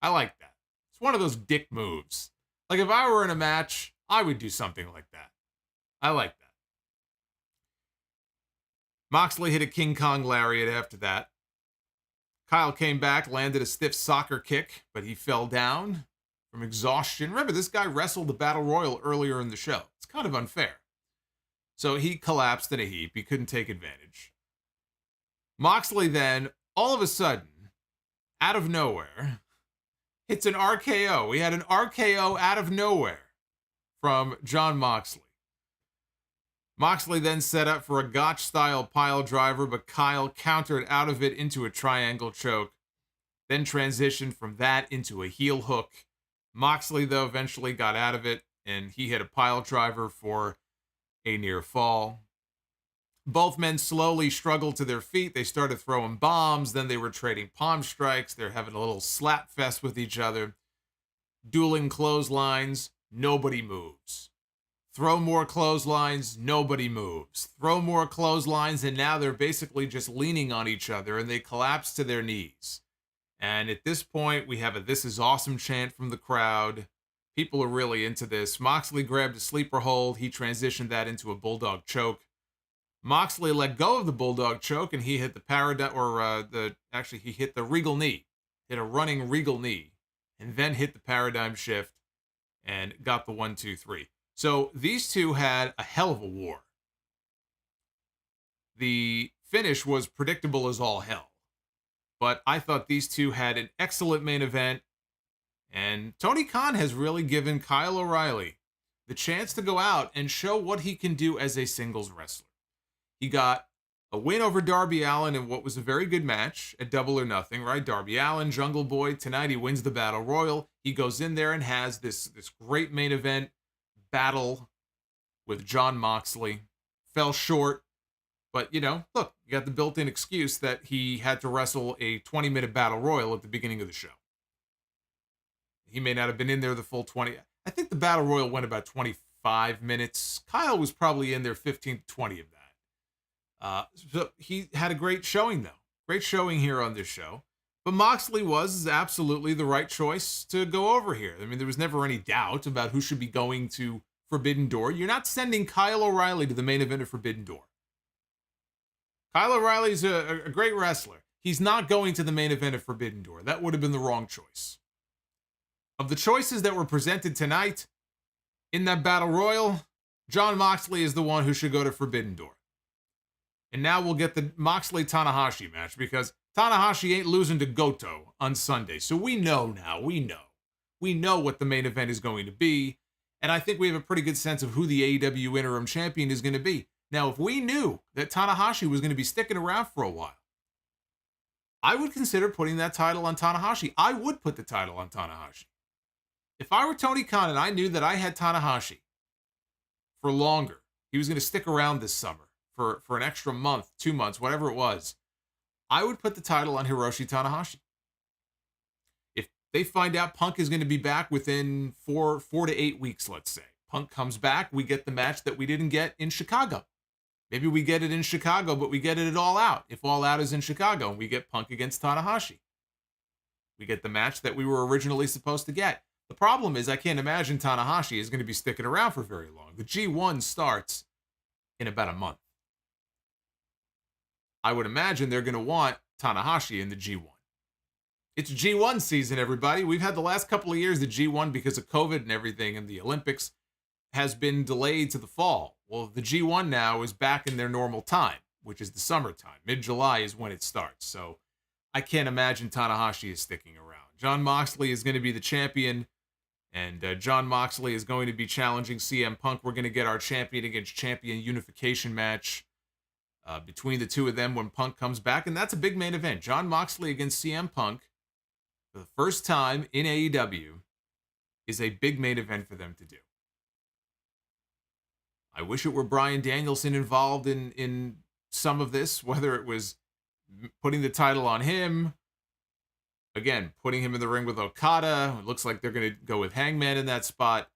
I like that. It's one of those dick moves. Like, if I were in a match, I would do something like that. I like that. Moxley hit a King Kong lariat after that. Kyle came back, landed a stiff soccer kick, but he fell down from exhaustion. Remember, this guy wrestled the Battle Royal earlier in the show. It's kind of unfair. So he collapsed in a heap. He couldn't take advantage. Moxley then, all of a sudden, out of nowhere, hits an RKO. We had an RKO out of nowhere from Jon Moxley. Moxley then set up for a Gotch-style pile driver, but Kyle countered out of it into a triangle choke, then transitioned from that into a heel hook. Moxley, though, eventually got out of it, and he hit a pile driver for a near fall. Both men slowly struggled to their feet. They started throwing bombs, then they were trading palm strikes. They're having a little slap fest with each other. Dueling clotheslines, nobody moves. Throw more clotheslines, nobody moves. Throw more clotheslines, and now they're basically just leaning on each other, and they collapse to their knees. And at this point, we have a "This is awesome" chant from the crowd. People are really into this. Moxley grabbed a sleeper hold. He transitioned that into a bulldog choke. Moxley let go of the bulldog choke, and he hit the he hit the regal knee. Hit a running regal knee, and then hit the paradigm shift, and got the 1-2-3. So these two had a hell of a war. The finish was predictable as all hell. But I thought these two had an excellent main event. And Tony Khan has really given Kyle O'Reilly the chance to go out and show what he can do as a singles wrestler. He got a win over Darby Allin in what was a very good match at Double or Nothing, right? Darby Allin, Jungle Boy. Tonight he wins the Battle Royal. He goes in there and has this great main event battle with Jon Moxley. Fell short, but look, you got the built-in excuse that he had to wrestle a 20-minute Battle Royal at the beginning of the show. He may not have been in there the full 20. I think the Battle Royal went about 25 minutes. Kyle was probably in there 15 to 20 of that. So he had a great showing, though. Great showing here on this show. But Moxley was absolutely the right choice to go over here. I mean, there was never any doubt about who should be going to Forbidden Door. You're not sending Kyle O'Reilly to the main event of Forbidden Door. Kyle O'Reilly's a great wrestler. He's not going to the main event of Forbidden Door. That would have been the wrong choice. Of the choices that were presented tonight in that Battle Royal, Jon Moxley is the one who should go to Forbidden Door. And now we'll get the Moxley-Tanahashi match because Tanahashi ain't losing to Goto on Sunday. So we know now. We know what the main event is going to be. And I think we have a pretty good sense of who the AEW Interim Champion is going to be. Now, if we knew that Tanahashi was going to be sticking around for a while, I would consider putting that title on Tanahashi. I would put the title on Tanahashi. If I were Tony Khan and I knew that I had Tanahashi for longer, he was going to stick around this summer for an extra month, 2 months, whatever it was, I would put the title on Hiroshi Tanahashi. If they find out Punk is going to be back within 4 to 8 weeks, let's say, Punk comes back, we get the match that we didn't get in Chicago. Maybe we get it in Chicago, but we get it at All Out. If All Out is in Chicago and we get Punk against Tanahashi, we get the match that we were originally supposed to get. The problem is I can't imagine Tanahashi is going to be sticking around for very long. The G1 starts in about a month. I would imagine they're going to want Tanahashi in the G1. It's G1 season, everybody. We've had the last couple of years, the G1, because of COVID and everything, and the Olympics has been delayed to the fall. Well, the G1 now is back in their normal time, which is the summertime. Mid-July is when it starts. So I can't imagine Tanahashi is sticking around. Jon Moxley is going to be the champion, and Jon Moxley is going to be challenging CM Punk. We're going to get our champion against champion unification match between the two of them when Punk comes back, and that's a big main event. Jon Moxley against CM Punk for the first time in AEW is a big main event for them to do. I wish it were Bryan Danielson involved in some of this, whether it was putting the title on him, again, putting him in the ring with Okada. It looks like they're going to go with Hangman in that spot.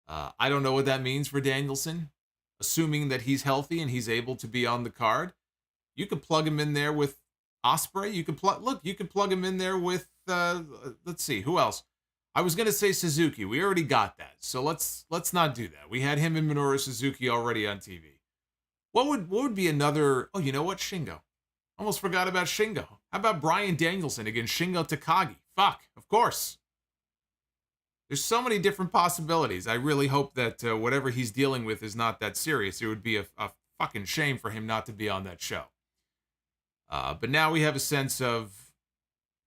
I don't know what that means for Danielson. Assuming that he's healthy and he's able to be on the card, you could plug him in there with OSPREAY. You could plug him in there with let's see, who else? I was gonna say Suzuki. We already got that, so let's not do that. We had him and Minoru Suzuki already on TV. What would be another? Oh, you know what? Shingo. Almost forgot about Shingo. How about Bryan Danielson against Shingo Takagi? Fuck, of course. There's so many different possibilities. I really hope that whatever he's dealing with is not that serious. It would be a fucking shame for him not to be on that show. But now we have a sense of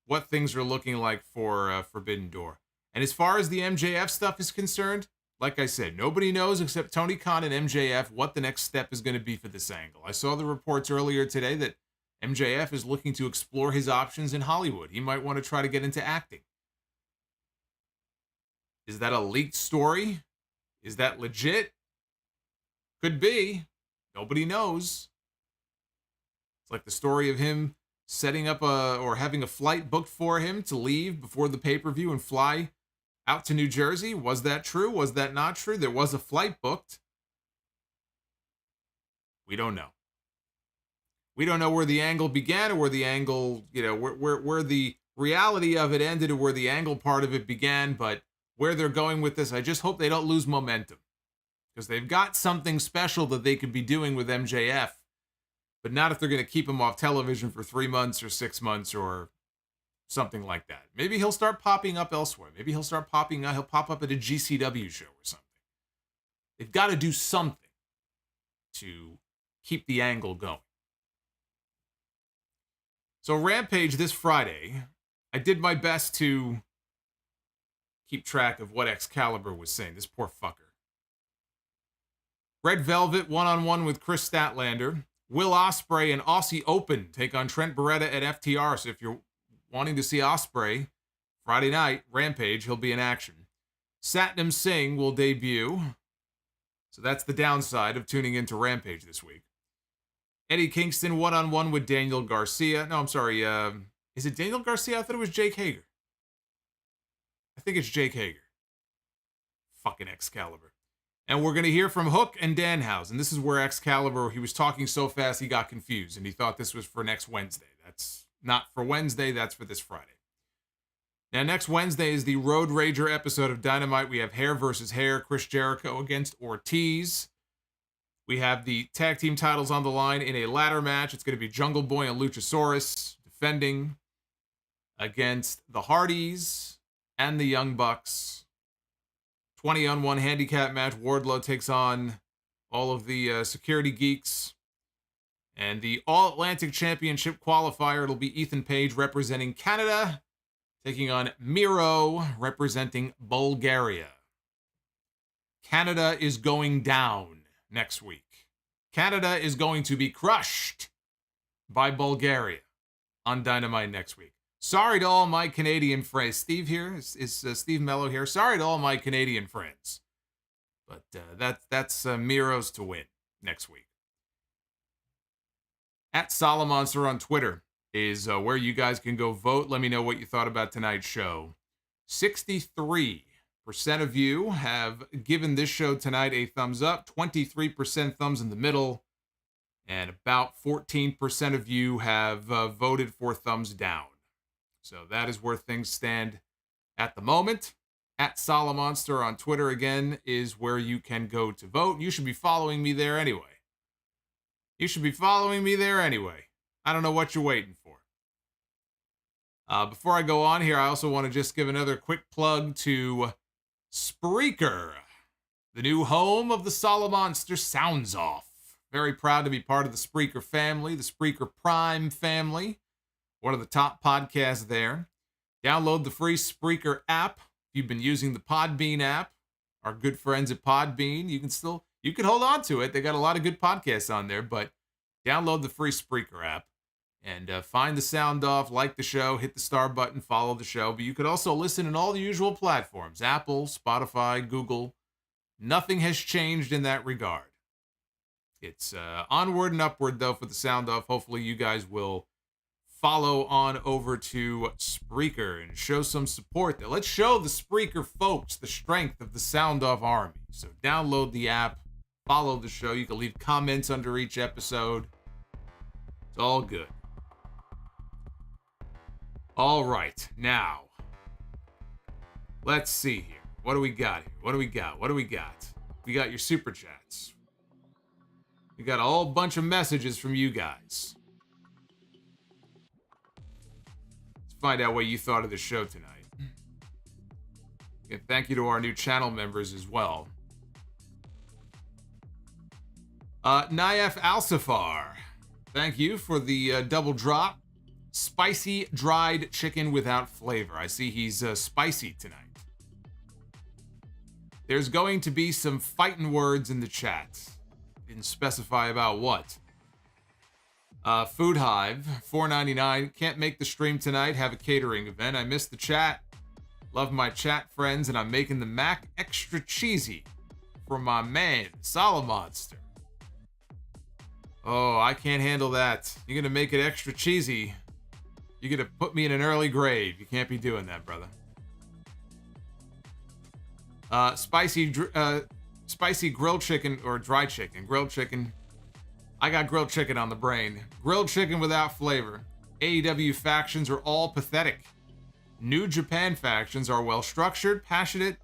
what things are looking like for Forbidden Door. And as far as the MJF stuff is concerned, like I said, nobody knows except Tony Khan and MJF what the next step is going to be for this angle. I saw the reports earlier today that MJF is looking to explore his options in Hollywood. He might want to try to get into acting. Is that a leaked story? Is that legit? Could be. Nobody knows. It's like the story of him setting up or having a flight booked for him to leave before the pay-per-view and fly out to New Jersey. Was that true? Was that not true? There was a flight booked. We don't know. We don't know where the angle began or where the angle, where the reality of it ended or where the angle part of it began, but where they're going with this, I just hope they don't lose momentum because they've got something special that they could be doing with MJF, but not if they're going to keep him off television for 3 months or 6 months or something like that. Maybe he'll start popping up elsewhere. Maybe he'll start popping up. He'll pop up at a GCW show or something. They've got to do something to keep the angle going. So Rampage this Friday, I did my best to keep track of what Excalibur was saying. This poor fucker. Red Velvet one-on-one with Chris Statlander. Will Ospreay and Aussie Open take on Trent Beretta at FTR. So if you're wanting to see Ospreay Friday night, Rampage, he'll be in action. Satnam Singh will debut. So that's the downside of tuning into Rampage this week. Eddie Kingston one-on-one with Daniel Garcia. No, I'm sorry. Is it Daniel Garcia? I thought it was Jake Hager. I think it's Jake Hager. Fucking Excalibur. And we're going to hear from Hook and Danhausen. This is where Excalibur, he was talking so fast he got confused, and he thought this was for next Wednesday. That's not for Wednesday, that's for this Friday. Now, next Wednesday is the Road Rager episode of Dynamite. We have Hair versus Hair, Chris Jericho against Ortiz. We have the tag team titles on the line in a ladder match. It's going to be Jungle Boy and Luchasaurus defending against the Hardys and the Young Bucks. 20-on-1 handicap match. Wardlow takes on all of the security geeks. And the All-Atlantic Championship qualifier, it'll be Ethan Page representing Canada, taking on Miro representing Bulgaria. Canada is going down next week. Canada is going to be crushed by Bulgaria on Dynamite next week. Sorry to all my Canadian friends. Steve here is Steve Mello here. Sorry to all my Canadian friends, but that's Miro's to win next week. At Solomonster on Twitter is where you guys can go vote. Let me know what you thought about tonight's show. 63% of you have given this show tonight a thumbs up, 23% thumbs in the middle, and about 14% of you have voted for thumbs down. So that is where things stand at the moment. At Solomonster on Twitter, again, is where you can go to vote. You should be following me there anyway. I don't know what you're waiting for. Before I go on here, I also want to just give another quick plug to Spreaker, the new home of the Solomonster Sounds Off. Very proud to be part of the Spreaker family, the Spreaker Prime family, one of the top podcasts there. Download the free Spreaker app. If you've been using the Podbean app, our good friends at Podbean, you can hold on to it. They got a lot of good podcasts on there, but download the free Spreaker app and find the sound off, like the show, hit the star button, follow the show. But you could also listen in all the usual platforms, Apple, Spotify, Google. Nothing has changed in that regard. It's onward and upward, though, for the sound off. Hopefully you guys will follow on over to Spreaker and show some support there. Let's show the Spreaker folks the strength of the sound off army. So download the app, follow the show. You can leave comments under each episode. It's all good. All right, now, let's see here. What do we got here? What do we got? We got your super chats. We got a whole bunch of messages from you guys. Let's find out what you thought of the show tonight. And thank you to our new channel members as well. Nayef Alsafar, thank you for the double drop. Spicy dried chicken without flavor. I see he's spicy tonight. There's going to be some fighting words in the chat. Didn't specify about what. Food Hive, $4.99. Can't make the stream tonight. Have a catering event. I missed the chat. Love my chat friends, and I'm making the mac extra cheesy for my man, Solomonster. Oh, I can't handle that. You're going to make it extra cheesy. You're going to put me in an early grave. You can't be doing that, brother. Spicy grilled chicken or dry chicken. Grilled chicken. I got grilled chicken on the brain. Grilled chicken without flavor. AEW factions are all pathetic. New Japan factions are well structured, passionate,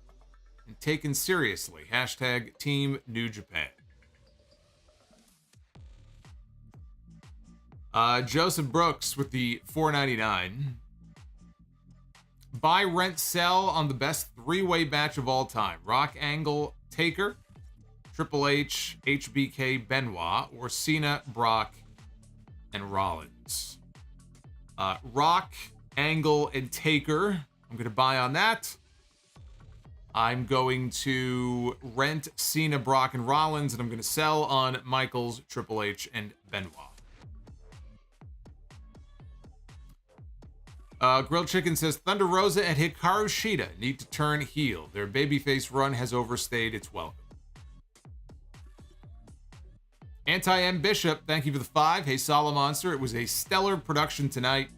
and taken seriously. Hashtag Team New Japan. Joseph Brooks with the $4.99. Buy, rent, sell on the best three-way match of all time. Rock, Angle, Taker, Triple H, HBK, Benoit, or Cena, Brock, and Rollins. Rock, Angle, and Taker. I'm going to buy on that. I'm going to rent Cena, Brock, and Rollins, and I'm going to sell on Michaels, Triple H, and Benoit. Grilled Chicken says, Thunder Rosa and Hikaru Shida need to turn heel. Their babyface run has overstayed its welcome. Anti-M Bishop, thank you for the 5. Hey, Solomonster, it was a stellar production tonight.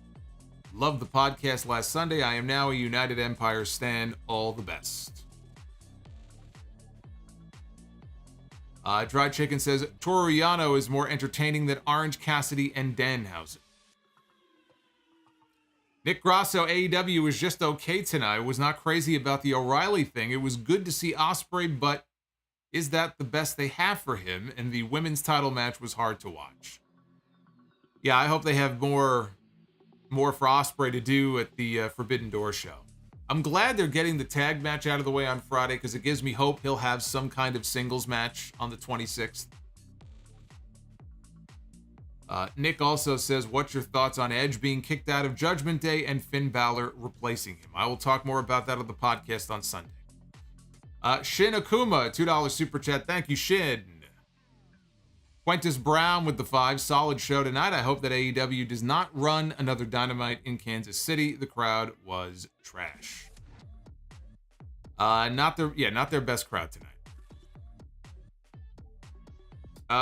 Loved the podcast last Sunday. I am now a United Empire stan. All the best. Dried Chicken says, Toru Yano is more entertaining than Orange Cassidy and Danhausen. Nick Grasso, AEW was just okay tonight. Was not crazy about the O'Reilly thing. It was good to see OSPREAY, but Is that the best they have for him? And the women's title match was hard to watch. Yeah, I hope they have more for Ospreay to do at the Forbidden Door show. I'm glad they're getting the tag match out of the way on Friday because it gives me hope he'll have some kind of singles match on the 26th. Nick also says, what's your thoughts on Edge being kicked out of Judgment Day and Finn Balor replacing him? I will talk more about that on the podcast on Sunday. Shin Akuma, $2 super chat. Thank you, Shin. Quintus Brown with the 5. Solid show tonight. I hope that AEW does not run another Dynamite in Kansas City. The crowd was trash. Not their best crowd tonight.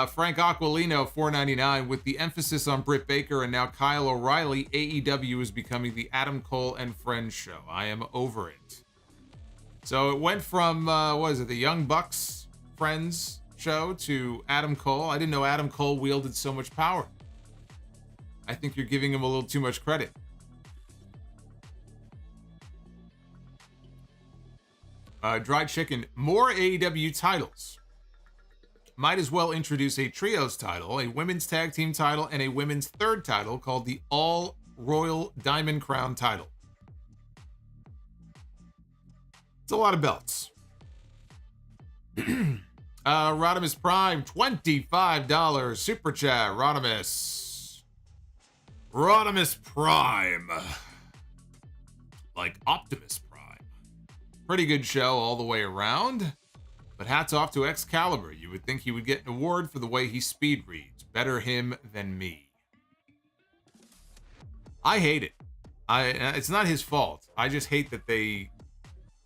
Frank Aquilino, $4.99. With the emphasis on Britt Baker and now Kyle O'Reilly, AEW is becoming the Adam Cole and Friends show. I am over it. So it went from, the Young Bucks Friends show to Adam Cole. I didn't know Adam Cole wielded so much power. I think you're giving him a little too much credit. Dried Chicken, more AEW titles. Might as well introduce a trios title, a women's tag team title, and a women's third title called the All Royal Diamond Crown title. It's a lot of belts. Rodimus Prime, $25 super chat. Rodimus Prime, like Optimus Prime. Pretty good show all the way around, but hats off to Excalibur. You would think he would get an award for the way he speed reads. Better him than me. I hate it. It's not his fault. I just hate that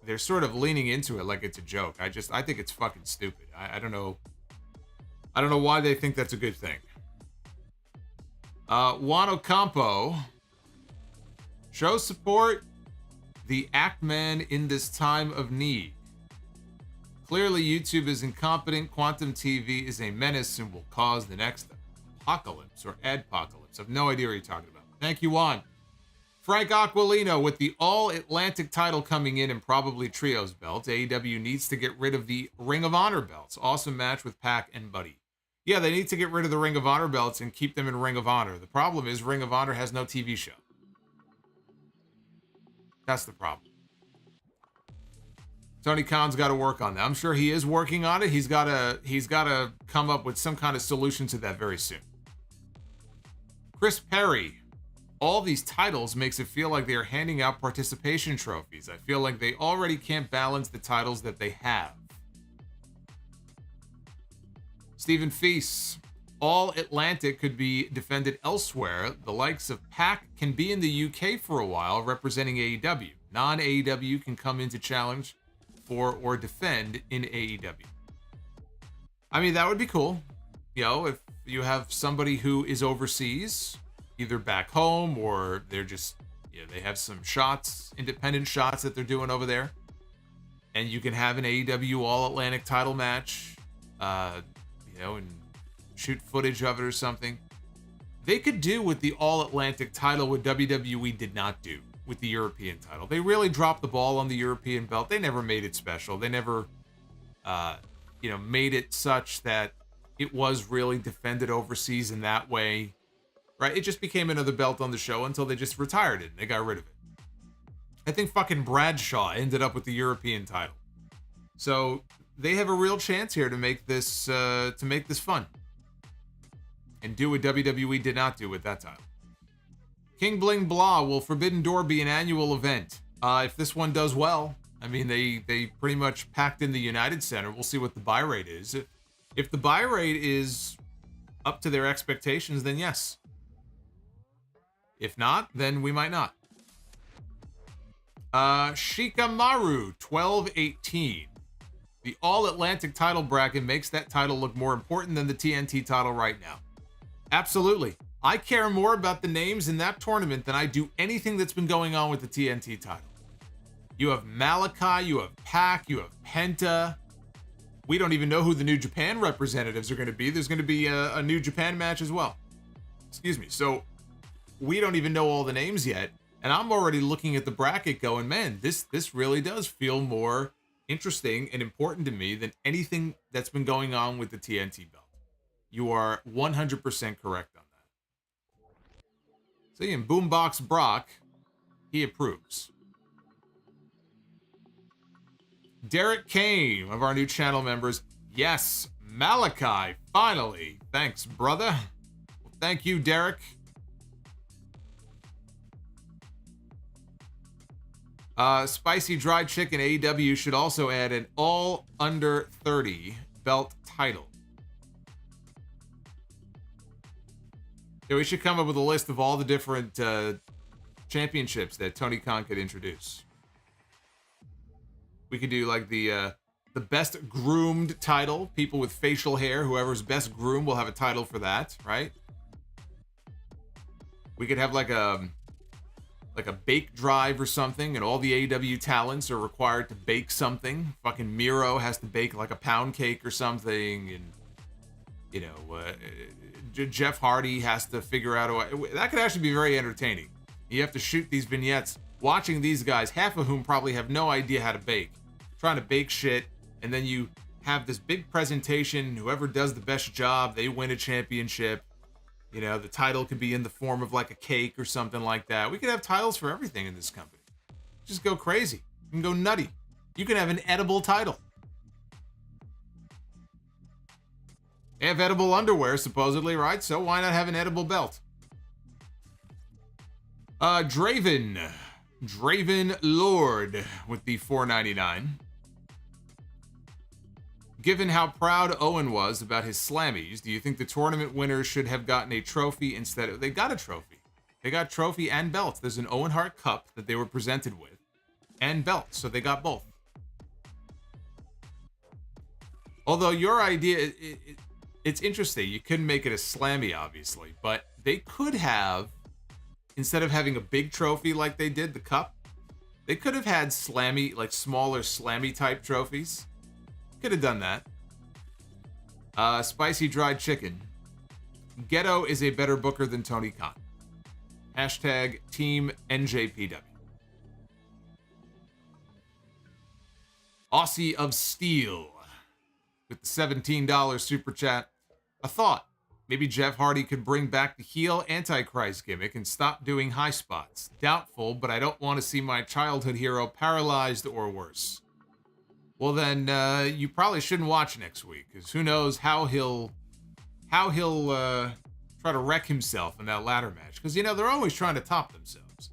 they're sort of leaning into it like it's a joke. I think it's fucking stupid. I don't know why they think that's a good thing. Juan Ocampo. Show support the act man in this time of need. Clearly, YouTube is incompetent. Quantum TV is a menace and will cause the next apocalypse or adpocalypse. I have no idea what you're talking about. Thank you, Juan. Frank Aquilino, with the All-Atlantic title coming in and probably Trios belt, AEW needs to get rid of the Ring of Honor belts. Awesome match with Pac and Buddy. Yeah, they need to get rid of the Ring of Honor belts and keep them in Ring of Honor. The problem is Ring of Honor has no TV show. That's the problem. Tony Khan's got to work on that. I'm sure he is working on it. He's got to come up with some kind of solution to that very soon. Chris Perry. All these titles makes it feel like they are handing out participation trophies. I feel like they already can't balance the titles that they have. Stephen Feast. All Atlantic could be defended elsewhere. The likes of Pac can be in the UK for a while representing AEW. Non-AEW can come in to challenge for or defend in AEW. I mean, that would be cool. You know, if you have somebody who is overseas, either back home or they're just, they have some shots, independent shots that they're doing over there. And you can have an AEW All-Atlantic title match, and shoot footage of it or something. They could do what the All-Atlantic title what WWE did not do with the European title. They really dropped the ball on the European belt. They never made it special. They never, made it such that it was really defended overseas in that way. Right? It just became another belt on the show until they just retired it and they got rid of it. I think fucking Bradshaw ended up with the European title. So they have a real chance here to make this fun. And do what WWE did not do with that title. King Bling Blah, will Forbidden Door be an annual event? If this one does well, I mean, they pretty much packed in the United Center. We'll see what the buy rate is. If the buy rate is up to their expectations, then yes. If not, then we might not. Shikamaru, 1218. The All-Atlantic title bracket makes that title look more important than the TNT title right now. Absolutely. I care more about the names in that tournament than I do anything that's been going on with the TNT title. You have Malachi, you have Pac, you have Penta. We don't even know who the New Japan representatives are going to be. There's going to be a New Japan match as well. Excuse me. So we don't even know all the names yet. And I'm already looking at the bracket going, man, this really does feel more interesting and important to me than anything that's been going on with the TNT belt. You are 100% correct on that. See, in Boombox Brock, he approves. Derek Kane, one of our new channel members. Yes, Malachi, finally. Thanks, brother. Well, thank you, Derek. Spicy Dried Chicken AEW should also add an all under 30 belt title. Yeah, we should come up with a list of all the different championships that Tony Khan could introduce. We could do like the best groomed title. People with facial hair, whoever's best groomed will have a title for that, right? We could have like a bake drive or something, and all the AEW talents are required to bake something. Fucking Miro has to bake like a pound cake or something, and you know, Jeff Hardy has to figure out a way. That could actually be very entertaining. You have to shoot these vignettes watching these guys, half of whom probably have no idea how to bake, trying to bake shit, and then you have this big presentation. Whoever does the best job, they win a championship. You know, the title could be in the form of like a cake or something like that. We could have titles for everything in this company. Just go crazy. You can go nutty. You can have an edible title. They have edible underwear, supposedly, right? So why not have an edible belt? Draven Lord with the $4.99. Given how proud Owen was about his Slammies, do you think the tournament winners should have gotten a trophy instead of... They got a trophy. They got trophy and belt. There's an Owen Hart Cup that they were presented with, and belt, so they got both. Although your idea, it's interesting. You couldn't make it a Slammy, obviously, but they could have, instead of having a big trophy like they did, the cup, they could have had Slammy, like smaller Slammy type trophies. Could have done that. Spicy Dried Chicken. Goto is a better booker than Tony Khan. Hashtag Team NJPW. Aussie of Steel with the $17 super chat. A thought. Maybe Jeff Hardy could bring back the heel Antichrist gimmick and stop doing high spots. Doubtful, but I don't want to see my childhood hero paralyzed or worse. Well, then you probably shouldn't watch next week, because who knows how he'll try to wreck himself in that ladder match. Because, you know, they're always trying to top themselves.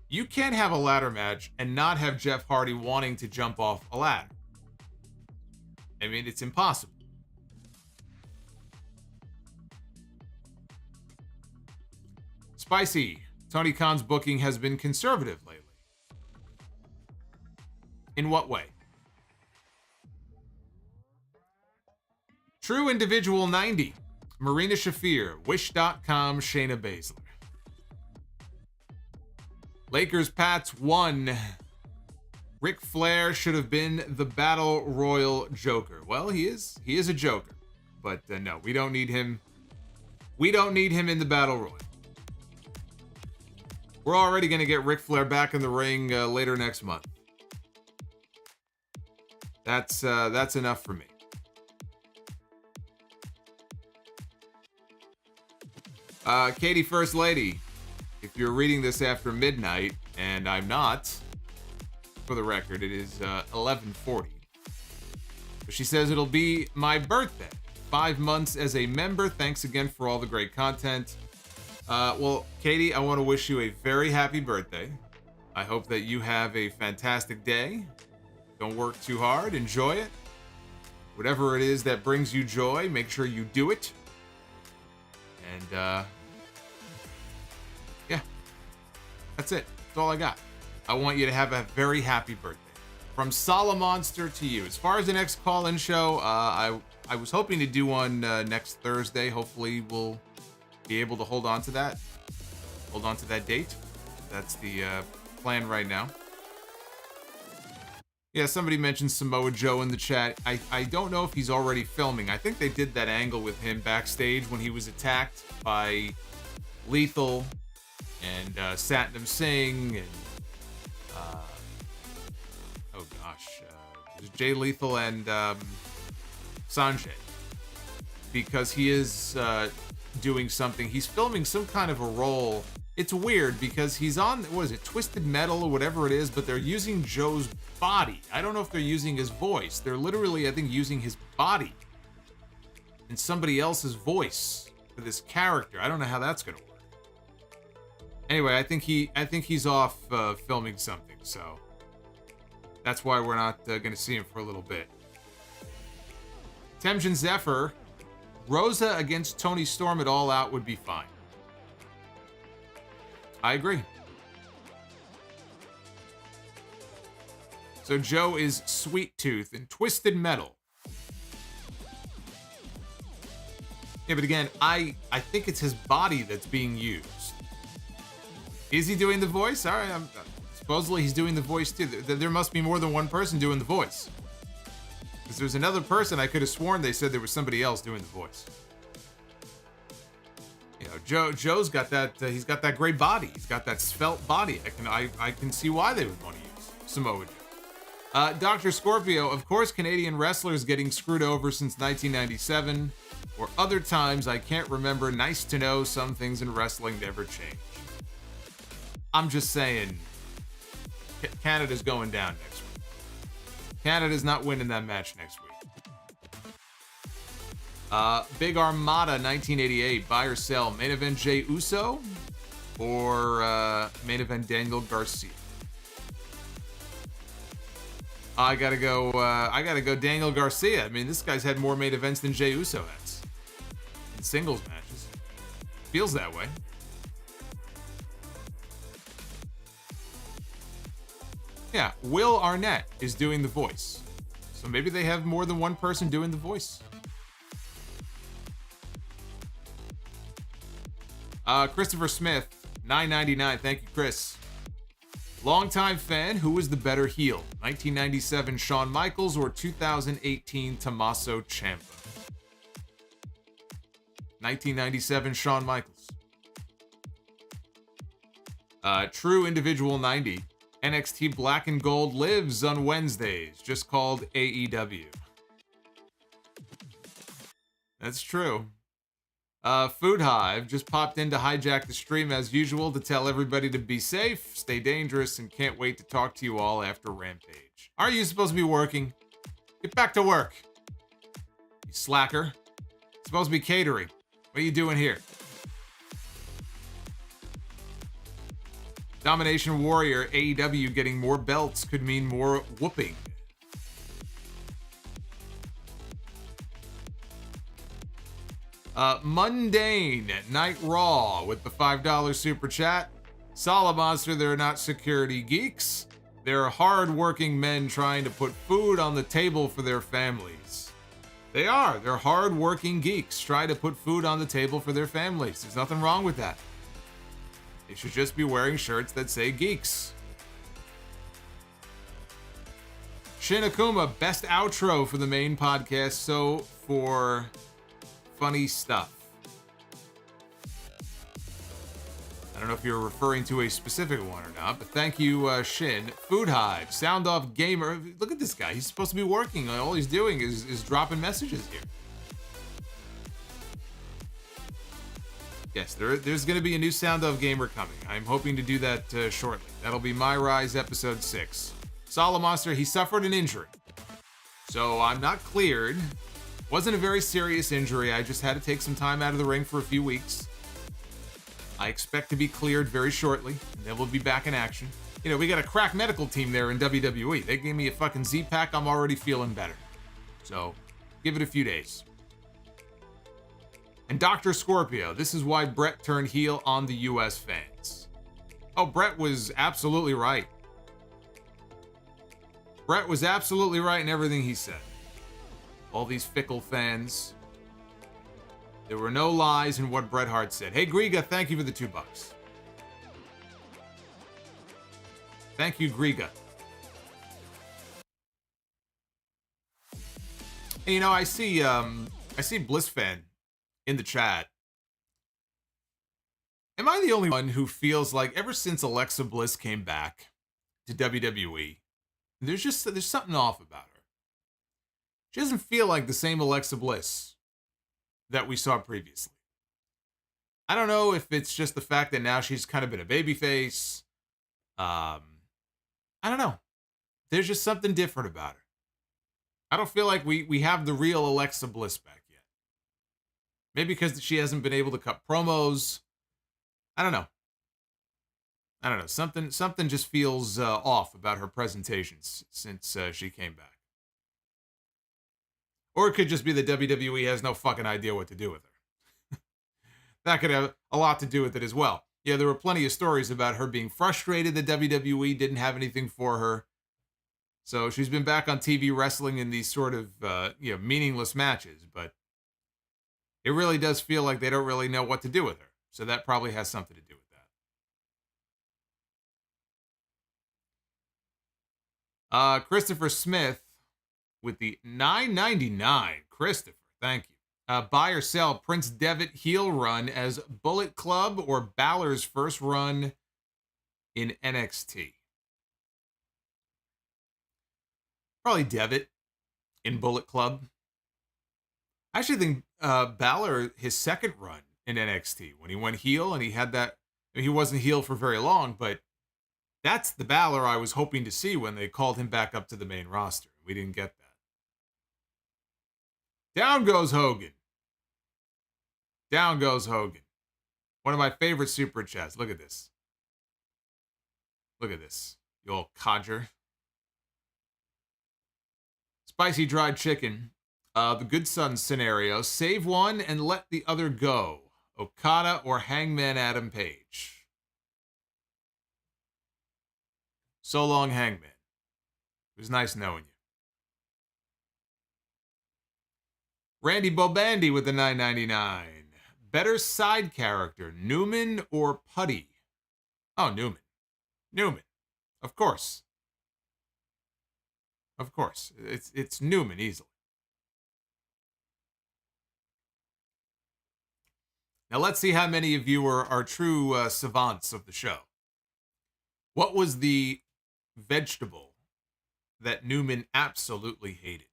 You can't have a ladder match and not have Jeff Hardy wanting to jump off a ladder. I mean, it's impossible. Spicy. Tony Khan's booking has been conservative lately. In what way? True Individual 90. Marina Shafir. Wish.com. Shayna Baszler. Lakers Pats 1. Ric Flair should have been the Battle Royal Joker. Well, he is a Joker. But no, we don't need him. We don't need him in the Battle Royal. We're already going to get Ric Flair back in the ring later next month. That's enough for me. Katie First Lady, if you're reading this after midnight, and I'm not, for the record, it is 11:40. But she says it'll be my birthday. 5 months as a member. Thanks again for all the great content. Well, Katie, I want to wish you a very happy birthday. I hope that you have a fantastic day. Don't work too hard. Enjoy it. Whatever it is that brings you joy, make sure you do it. And, yeah. That's it. That's all I got. I want you to have a very happy birthday. From Solomonster to you. As far as the next call-in show, I was hoping to do one next Thursday. Hopefully we'll be able to hold on to that. Hold on to that date. That's the plan right now. Yeah, somebody mentioned Samoa Joe in the chat. I don't know if he's already filming. I think they did that angle with him backstage when he was attacked by Lethal and Satnam Singh and oh gosh, There's Jay Lethal and Sanjay. Because he is doing something. He's filming some kind of a role. It's weird because he's on, what is it, Twisted Metal or whatever it is, but they're using Joe's body. I don't know if they're using his voice. They're literally, I think, using his body and somebody else's voice for this character. I don't know how that's gonna work. Anyway, I think he's off filming something, so that's why we're not gonna see him for a little bit. Temjin Zephyr, Rosa against Tony Storm at All Out would be fine. I agree. So Joe is Sweet Tooth and Twisted Metal. Yeah, but again, I think it's his body that's being used. Is he doing the voice? All right, supposedly he's doing the voice too. There must be more than one person doing the voice. Because there's another person, I could have sworn they said there was somebody else doing the voice. You know, Joe's got that. He's got that great body. He's got that svelte body. I can see why they would want to use Samoa Joe. Dr. Scorpio, of course, Canadian wrestlers getting screwed over since 1997, or other times I can't remember. Nice to know some things in wrestling never change. I'm just saying, Canada's going down next week. Canada's not winning that match next week. Big Armada 1988, buy or sell. Main event Jey Uso or main event Daniel Garcia? I gotta go Daniel Garcia. I mean, this guy's had more main events than Jey Uso has in singles matches. Feels that way. Yeah, Will Arnett is doing the voice. So maybe they have more than one person doing the voice. Christopher Smith, $9.99. Thank you, Chris. Longtime fan, who was the better heel? 1997 Shawn Michaels or 2018 Tommaso Ciampa? 1997 Shawn Michaels. True Individual 90. NXT Black and Gold lives on Wednesdays, just called AEW. That's true. Food Hive just popped in to hijack the stream as usual to tell everybody to be safe, stay dangerous, and can't wait to talk to you all after Rampage. Aren't you supposed to be working? Get back to work, you slacker. It's supposed to be catering. What are you doing here? Domination Warrior, AEW getting more belts could mean more whooping. Mundane Night Raw with the $5 super chat. Solomonster, they're not security geeks. They're hard-working men trying to put food on the table for their families. They are. They're hard-working geeks trying to put food on the table for their families. There's nothing wrong with that. They should just be wearing shirts that say geeks. Shin Akuma, best outro for the main podcast, so for funny stuff. I don't know if you're referring to a specific one or not, but thank you, Shin. Food Hive, Sound Off Gamer. Look at this guy. He's supposed to be working. All he's doing is dropping messages here. Yes, there's going to be a new Sound of Gamer coming. I'm hoping to do that shortly. That'll be My Rise Episode 6. Solomonster, he suffered an injury. So I'm not cleared. Wasn't a very serious injury. I just had to take some time out of the ring for a few weeks. I expect to be cleared very shortly, and then we'll be back in action. You know, we got a crack medical team there in WWE. They gave me a fucking Z-Pack. I'm already feeling better. So give it a few days. And Dr. Scorpio, this is why Brett turned heel on the US fans. Oh, Brett was absolutely right. Brett was absolutely right in everything he said. All these fickle fans. There were no lies in what Bret Hart said. Hey, Griga, thank you for the $2. Thank you, Griga. And, you know, I see BlissFan in the chat. Am I the only one who feels like ever since Alexa Bliss came back to WWE, there's something off about her? She doesn't feel like the same Alexa Bliss that we saw previously. I don't know if it's just the fact that now she's kind of been a babyface. I don't know. There's just something different about her. I don't feel like we have the real Alexa Bliss back yet. Maybe because she hasn't been able to cut promos. I don't know. Something just feels off about her presentations since she came back. Or it could just be that WWE has no fucking idea what to do with her. That could have a lot to do with it as well. Yeah, there were plenty of stories about her being frustrated that WWE didn't have anything for her. So she's been back on TV wrestling in these sort of meaningless matches, but it really does feel like they don't really know what to do with her. So that probably has something to do with that. Christopher Smith with the $9.99. Christopher, thank you. Buy or sell Prince Devitt heel run as Bullet Club or Balor's first run in NXT? Probably Devitt in Bullet Club. I actually think Balor, his second run in NXT, when he went heel and he had that, I mean, he wasn't heel for very long, but that's the Balor I was hoping to see when they called him back up to the main roster. We didn't get that. Down goes Hogan. Down goes Hogan. One of my favorite super chats. Look at this. Look at this. You old codger. Spicy dried chicken. The Good Son scenario. Save one and let the other go. Okada or Hangman Adam Page. So long, Hangman. It was nice knowing you. Randy Bobandy with the $9.99. Better side character, Newman or Putty? Oh, Newman. Newman. Of course. Of course. It's Newman easily. Now let's see how many of you are true savants of the show. What was the vegetable that Newman absolutely hated?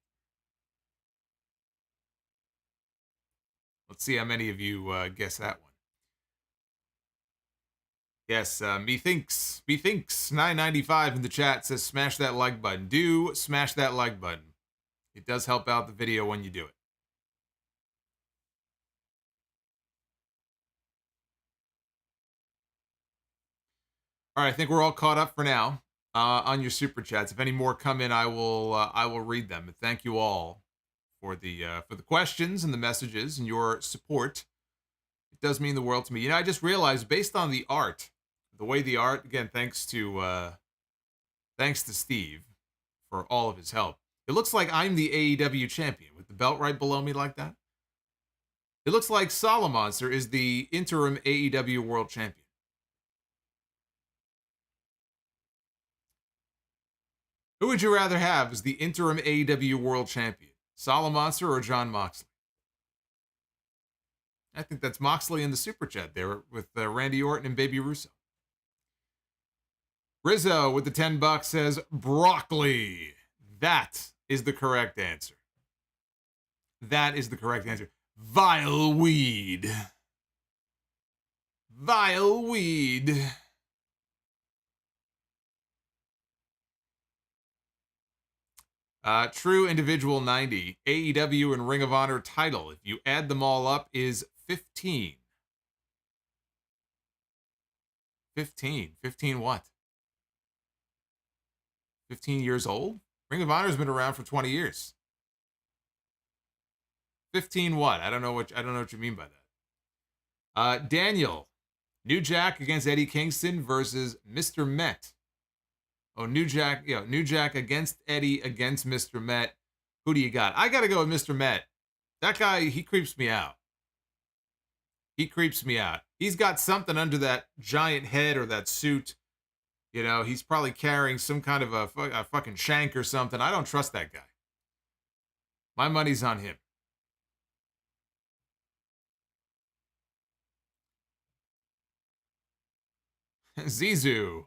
Let's see how many of you guess that one. Yes, methinks $9.95 in the chat says smash that like button. Do smash that like button. It does help out the video when you do it. All right, I think we're all caught up for now on your super chats. If any more come in, I will read them. But thank you all for the questions and the messages and your support. It does mean the world to me. You know, I just realized based on the art, the way the art, again, thanks to Steve for all of his help. It looks like I'm the AEW champion with the belt right below me like that. It looks like Solomonster is the interim AEW World Champion. Who would you rather have as the interim AEW World Champion? Solomonster or Jon Moxley? I think that's Moxley in the super chat there with Randy Orton and Baby Russo. Rizzo with the $10 says broccoli. That is the correct answer. That is the correct answer. Vile weed. Vile weed. True individual 90. AEW and Ring of Honor title, if you add them all up, is 15. 15. 15 what? 15 years old? Ring of Honor's been around for 20 years. 15 what? I don't know what you mean by that. Daniel, New Jack against Eddie Kingston versus Mr. Met. Oh, New Jack against Eddie against Mr. Met. Who do you got? I got to go with Mr. Met. That guy, he creeps me out. He creeps me out. He's got something under that giant head or that suit. You know, he's probably carrying some kind of a fucking shank or something. I don't trust that guy. My money's on him. Zizou.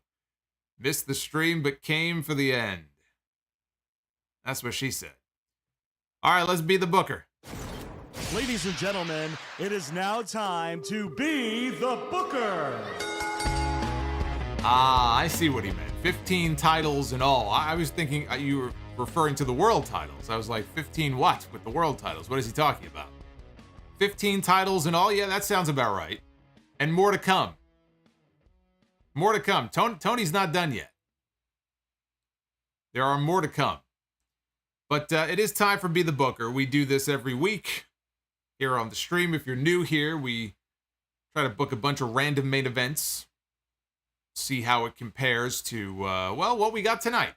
Missed the stream but came for the end. That's what she said. All right, let's be the booker. Ladies and gentlemen, it is now time to be the booker. Ah, I see what he meant. 15 titles and all. I was thinking you were referring to the world titles. I was like, 15 what with the world titles? What is he talking about? 15 titles and all? Yeah, that sounds about right. And more to come. More to come. Tony's not done yet. There are more to come. But it is time for Be the Booker. We do this every week here on the stream. If you're new here, we try to book a bunch of random main events. See how it compares to, well, what we got tonight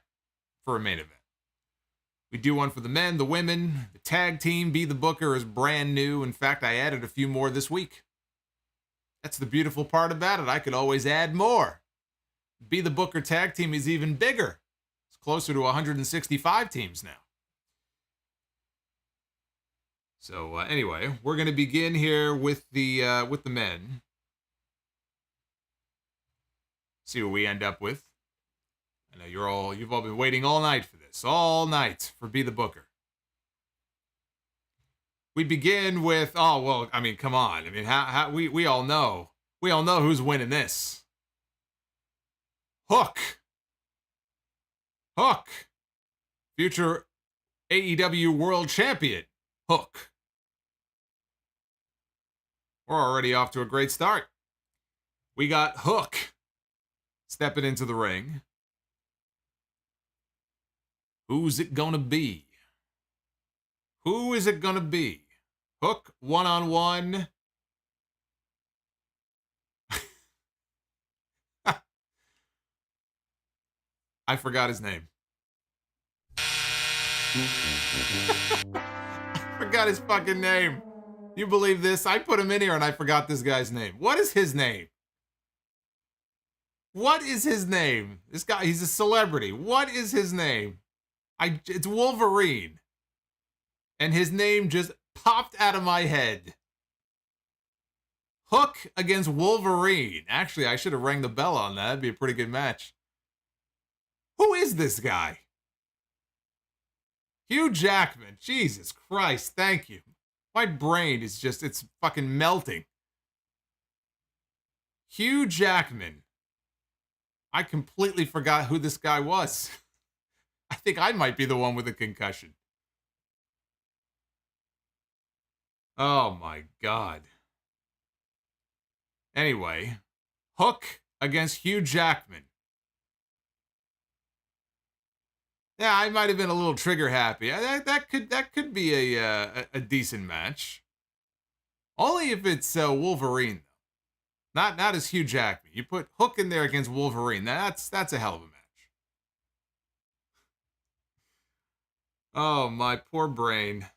for a main event. We do one for the men, the women, the tag team. Be the Booker is brand new. In fact, I added a few more this week. That's the beautiful part about it. I could always add more. Be the Booker tag team is even bigger. It's closer to 165 teams now. So anyway, we're going to begin here with the men. See what we end up with. I know you've all been waiting all night for this. All night for Be the Booker. We begin with, oh, well, I mean, come on. I mean, how we all know. We all know who's winning this. Hook. Future AEW World Champion. Hook. We're already off to a great start. We got Hook stepping into the ring. Who's it gonna be? Who is it gonna be? Hook one-on-one. I forgot his name. I forgot his fucking name. You believe this? I put him in here and I forgot this guy's name. What is his name? What is his name? This guy, he's a celebrity. What is his name? It's Wolverine. And his name just popped out of my head. Hook against Wolverine. Actually, I should have rang the bell on that. That'd be a pretty good match. Who is this guy? Hugh Jackman. Jesus Christ, thank you. My brain is just, it's fucking melting. Hugh Jackman. I completely forgot who this guy was. I think I might be the one with a concussion. Oh my God. Anyway, Hook against Hugh Jackman. Yeah, I might have been a little trigger happy. That could be a decent match. Only if it's Wolverine, though. Not as Hugh Jackman. You put Hook in there against Wolverine. That's a hell of a match. Oh, my poor brain.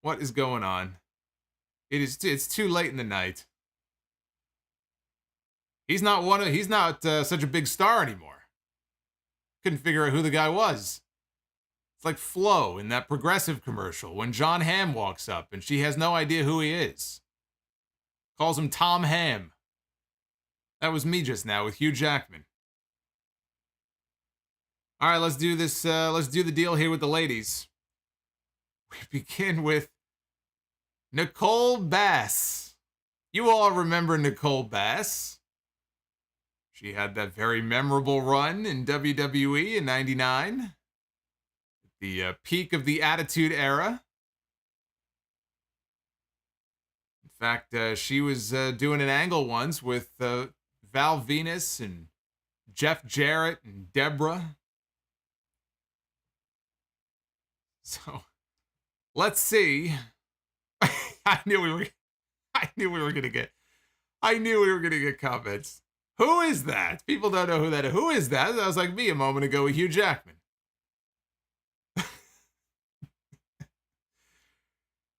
What is going on? It's too late in the night. He's not such a big star anymore. Couldn't figure out who the guy was. It's like Flo in that Progressive commercial when John Hamm walks up and she has no idea who he is. Calls him Tom Ham. That was me just now with Hugh Jackman. All right, let's do this. Let's do the deal here with the ladies. We begin with Nicole Bass. You all remember Nicole Bass. She had that very memorable run in WWE in '99. The peak of the Attitude Era. In fact, she was doing an angle once with Val Venus and Jeff Jarrett and Deborah. So, let's see. I knew we were gonna get comments. Who is that? People don't know who that is. Who is that? That was like me a moment ago with Hugh Jackman.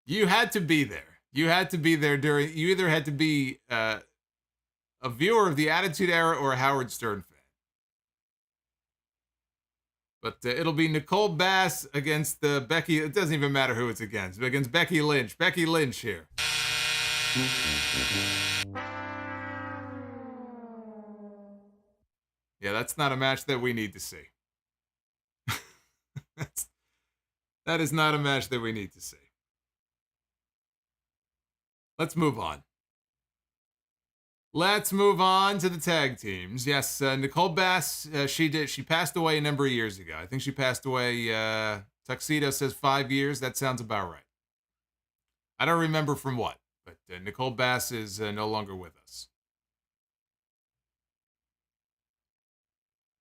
You had to be there. You had to be there during. You either had to be a viewer of the Attitude Era or a Howard Stern fan. But it'll be Nicole Bass against Becky. It doesn't even matter who it's against. But against Becky Lynch. Becky Lynch here. Yeah, that's not a match that we need to see. That is not a match that we need to see. Let's move on. Let's move on to the tag teams. Yes, Nicole Bass, she passed away a number of years ago. I think she passed away, Tuxedo says 5 years. That sounds about right. I don't remember from what, but Nicole Bass is no longer with us.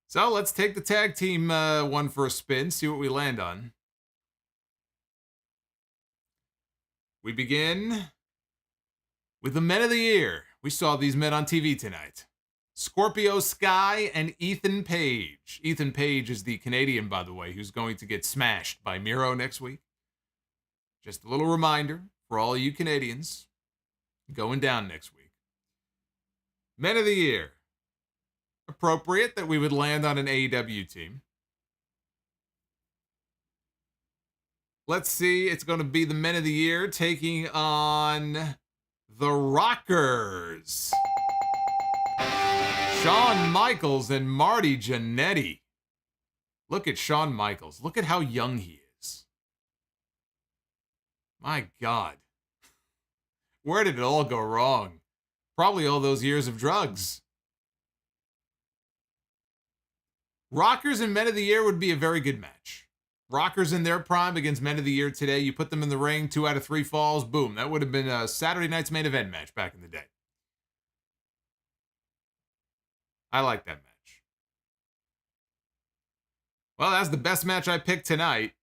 So let's take the tag team one for a spin, see what we land on. We begin with the Men of the Year. We saw these men on TV tonight. Scorpio Sky and Ethan Page. Ethan Page is the Canadian, by the way, who's going to get smashed by Miro next week. Just a little reminder for all you Canadians going down next week. Men of the Year. Appropriate that we would land on an AEW team. Let's see. It's going to be the Men of the Year taking on the Rockers. Shawn Michaels and Marty Jannetty. Look at Shawn Michaels. Look at how young he is. My God. Where did it all go wrong? Probably all those years of drugs. Rockers and Men of the Year would be a very good match. Rockers in their prime against Men of the Year today. You put them in the ring, 2 out of 3 falls, boom. That would have been a Saturday night's main event match back in the day. I like that match. Well, that's the best match I picked tonight.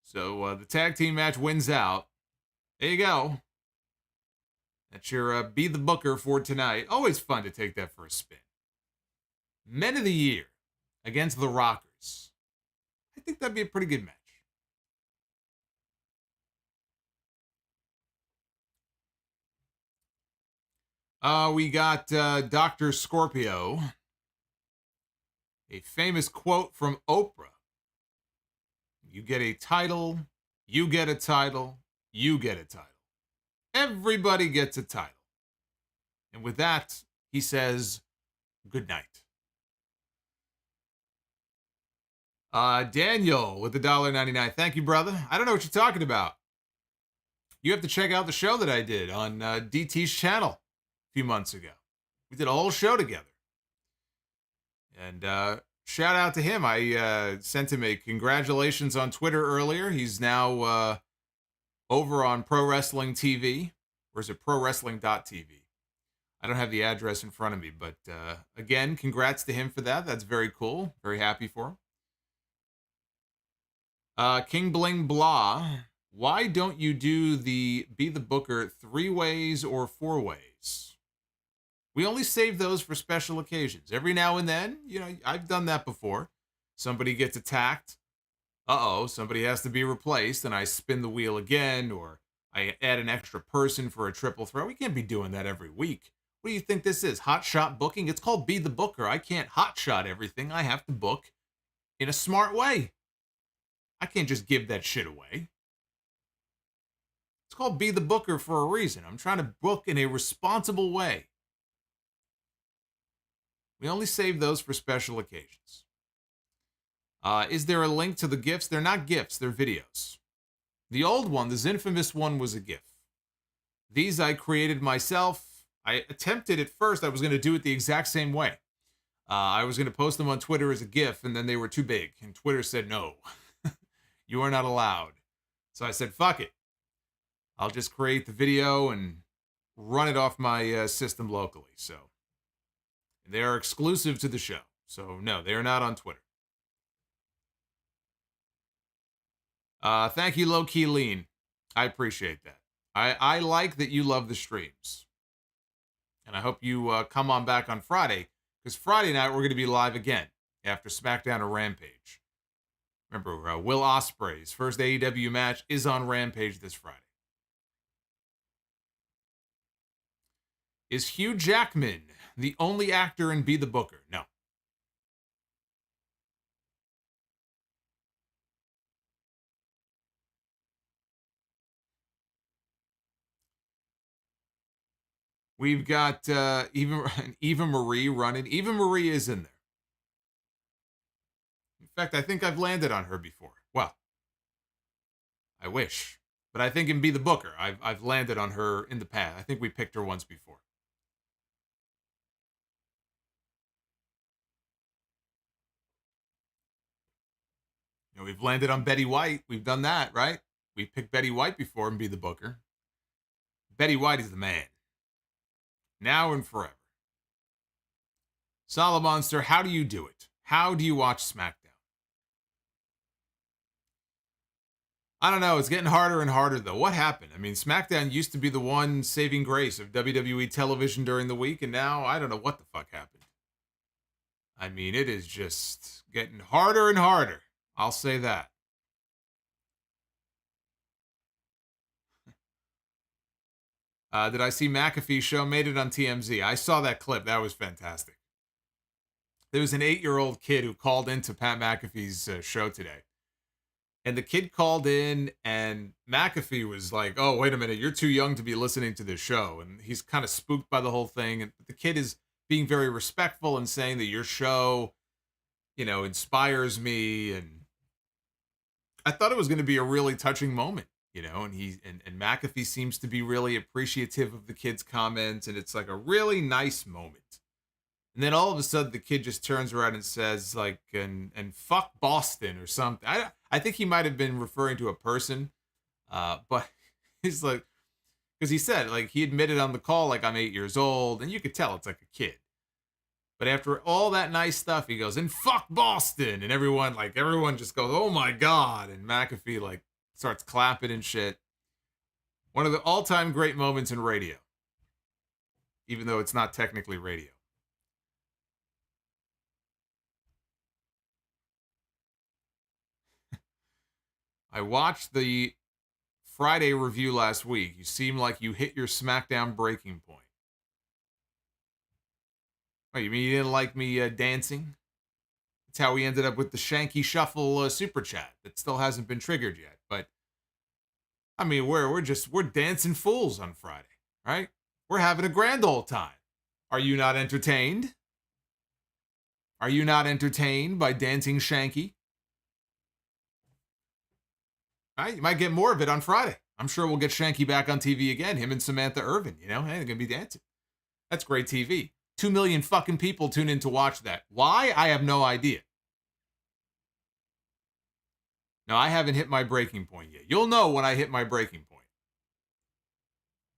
So the tag team match wins out. There you go. That's your Be the Booker for tonight. Always fun to take that for a spin. Men of the Year against the Rockers. I think that'd be a pretty good match. We got Dr. Scorpio. A famous quote from Oprah. You get a title, you get a title, you get a title. Everybody gets a title. And with that, he says, good night. Daniel with the $1.99. Thank you, brother. I don't know what you're talking about. You have to check out the show that I did on DT's channel a few months ago. We did a whole show together. And shout out to him. I sent him a congratulations on Twitter earlier. He's now over on Pro Wrestling TV. Or is it ProWrestling.tv? I don't have the address in front of me. But again, congrats to him for that. That's very cool. Very happy for him. King Bling Blah, why don't you do the Be the Booker 3 ways or 4 ways? We only save those for special occasions. Every now and then, you know, I've done that before. Somebody gets attacked. Somebody has to be replaced, and I spin the wheel again, or I add an extra person for a triple threat. We can't be doing that every week. What do you think this is? Hot shot booking? It's called Be the Booker. I can't hot shot everything. I have to book in a smart way. I can't just give that shit away. It's called Be the Booker for a reason. I'm trying to book in a responsible way. We only save those for special occasions. Is there a link to the GIFs? They're not GIFs, they're videos. The old one, the Zinfamous one, was a GIF. These I created myself. I attempted at first, I was going to do it the exact same way. I was going to post them on Twitter as a GIF, and then they were too big. And Twitter said, no, you are not allowed. So I said, fuck it. I'll just create the video and run it off my system locally. So they are exclusive to the show. So no, they are not on Twitter. Thank you, Low Key Lean. I appreciate that. I like that you love the streams. And I hope you come on back on Friday, because Friday night we're going to be live again after SmackDown or Rampage. Remember, Will Ospreay's first AEW match is on Rampage this Friday. Is Hugh Jackman the only actor in Be the Booker? No. We've got Eva Marie running. Eva Marie is in there. In fact, I think I've landed on her before. Well, I wish. But I think in Be the Booker, I've landed on her in the past. I think we picked her once before. You know, we've landed on Betty White. We've done that, right? We picked Betty White before and Be the Booker. Betty White is the man. Now and forever. Solomonster, how do you do it? How do you watch SmackDown? I don't know. It's getting harder and harder, though. What happened? I mean, SmackDown used to be the one saving grace of WWE television during the week, and now I don't know what the fuck happened. I mean, it is just getting harder and harder. I'll say that. Did I see McAfee's show? Made it on TMZ. I saw that clip. That was fantastic. There was an 8-year-old kid who called into Pat McAfee's show today. And the kid called in, and McAfee was like, oh, wait a minute, you're too young to be listening to this show. And he's kind of spooked by the whole thing. And the kid is being very respectful and saying that your show, you know, inspires me. And I thought it was going to be a really touching moment, you know, and McAfee seems to be really appreciative of the kid's comments. And it's like a really nice moment. And then all of a sudden, the kid just turns around and says, like, and fuck Boston or something. I think he might have been referring to a person, but he's like, because he said, like, he admitted on the call, like, I'm 8 years old, and you could tell it's like a kid. But after all that nice stuff, he goes, and fuck Boston, and everyone just goes, oh my God, and McAfee, like, starts clapping and shit. One of the all-time great moments in radio, even though it's not technically radio. I watched the Friday review last week. You seem like you hit your SmackDown breaking point. Oh, you mean you didn't like me dancing? That's how we ended up with the Shanky Shuffle super chat that still hasn't been triggered yet. But I mean, we're dancing fools on Friday, right? We're having a grand old time. Are you not entertained? Are you not entertained by dancing Shanky? Right? You might get more of it on Friday. I'm sure we'll get Shanky back on TV again. Him and Samantha Irvin, you know, hey, they're gonna be dancing. That's great TV. 2 million fucking people tune in to watch that. Why? I have no idea. No, I haven't hit my breaking point yet. You'll know when I hit my breaking point.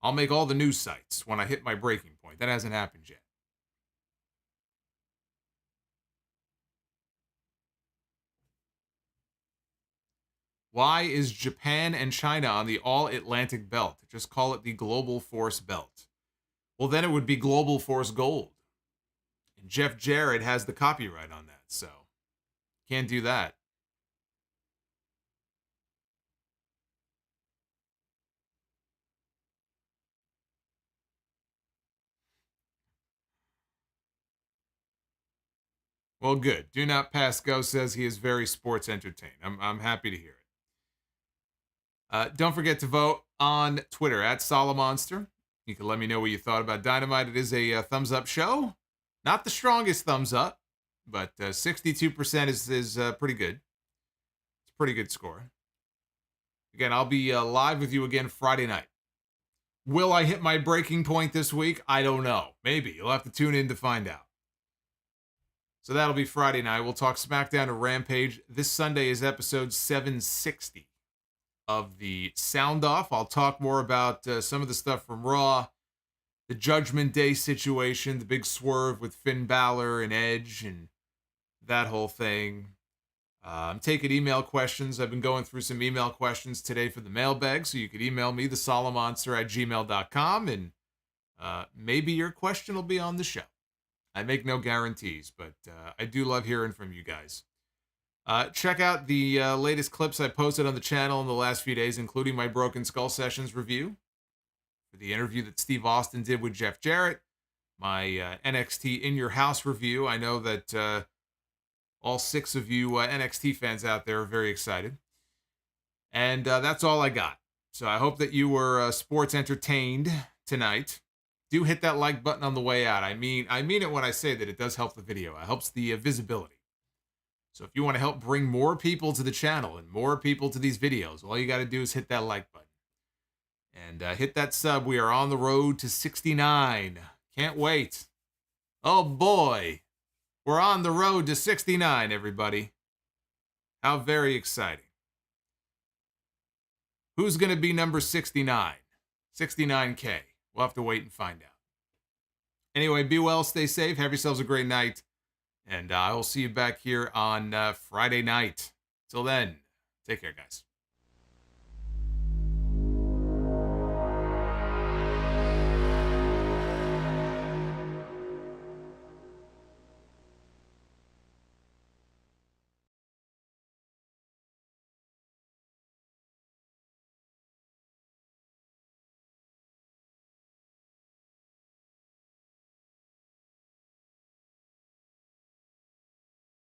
I'll make all the news sites when I hit my breaking point. That hasn't happened yet. Why is Japan and China on the All-Atlantic Belt? Just call it the Global Force Belt. Well, then it would be Global Force Gold. And Jeff Jarrett has the copyright on that, so can't do that. Well, good. Do Not Pass Go says he is very sports entertained. I'm happy to hear it. Don't forget to vote on Twitter at Solomonster. You can let me know what you thought about Dynamite. It is a thumbs up show. Not the strongest thumbs up, but 62% is pretty good. It's a pretty good score. Again, I'll be live with you again Friday night. Will I hit my breaking point this week? I don't know. Maybe. You'll have to tune in to find out. So that'll be Friday night. We'll talk SmackDown and Rampage. This Sunday is episode 760 of the Sound Off. I'll talk more about some of the stuff from Raw, the Judgment Day situation, the big swerve with Finn Balor and Edge, and that whole thing. I'm taking email questions. I've been going through some email questions today for the mailbag, so you could email me, thesolomonster@gmail.com, and maybe your question will be on the show. I make no guarantees, but I do love hearing from you guys. Check out the latest clips I posted on the channel in the last few days, including my Broken Skull Sessions review, for the interview that Steve Austin did with Jeff Jarrett, my NXT In Your House review. I know that all 6 of you NXT fans out there are very excited. And that's all I got. So I hope that you were sports entertained tonight. Do hit that like button on the way out. I mean it when I say that it does help the video. It helps the visibility. So if you want to help bring more people to the channel and more people to these videos, all you got to do is hit that like button. And hit that sub. We are on the road to 69. Can't wait. Oh boy. We're on the road to 69, everybody. How very exciting. Who's going to be number 69? 69K. We'll have to wait and find out. Anyway, be well, stay safe, have yourselves a great night. And I will see you back here on Friday night. Till then, take care, guys.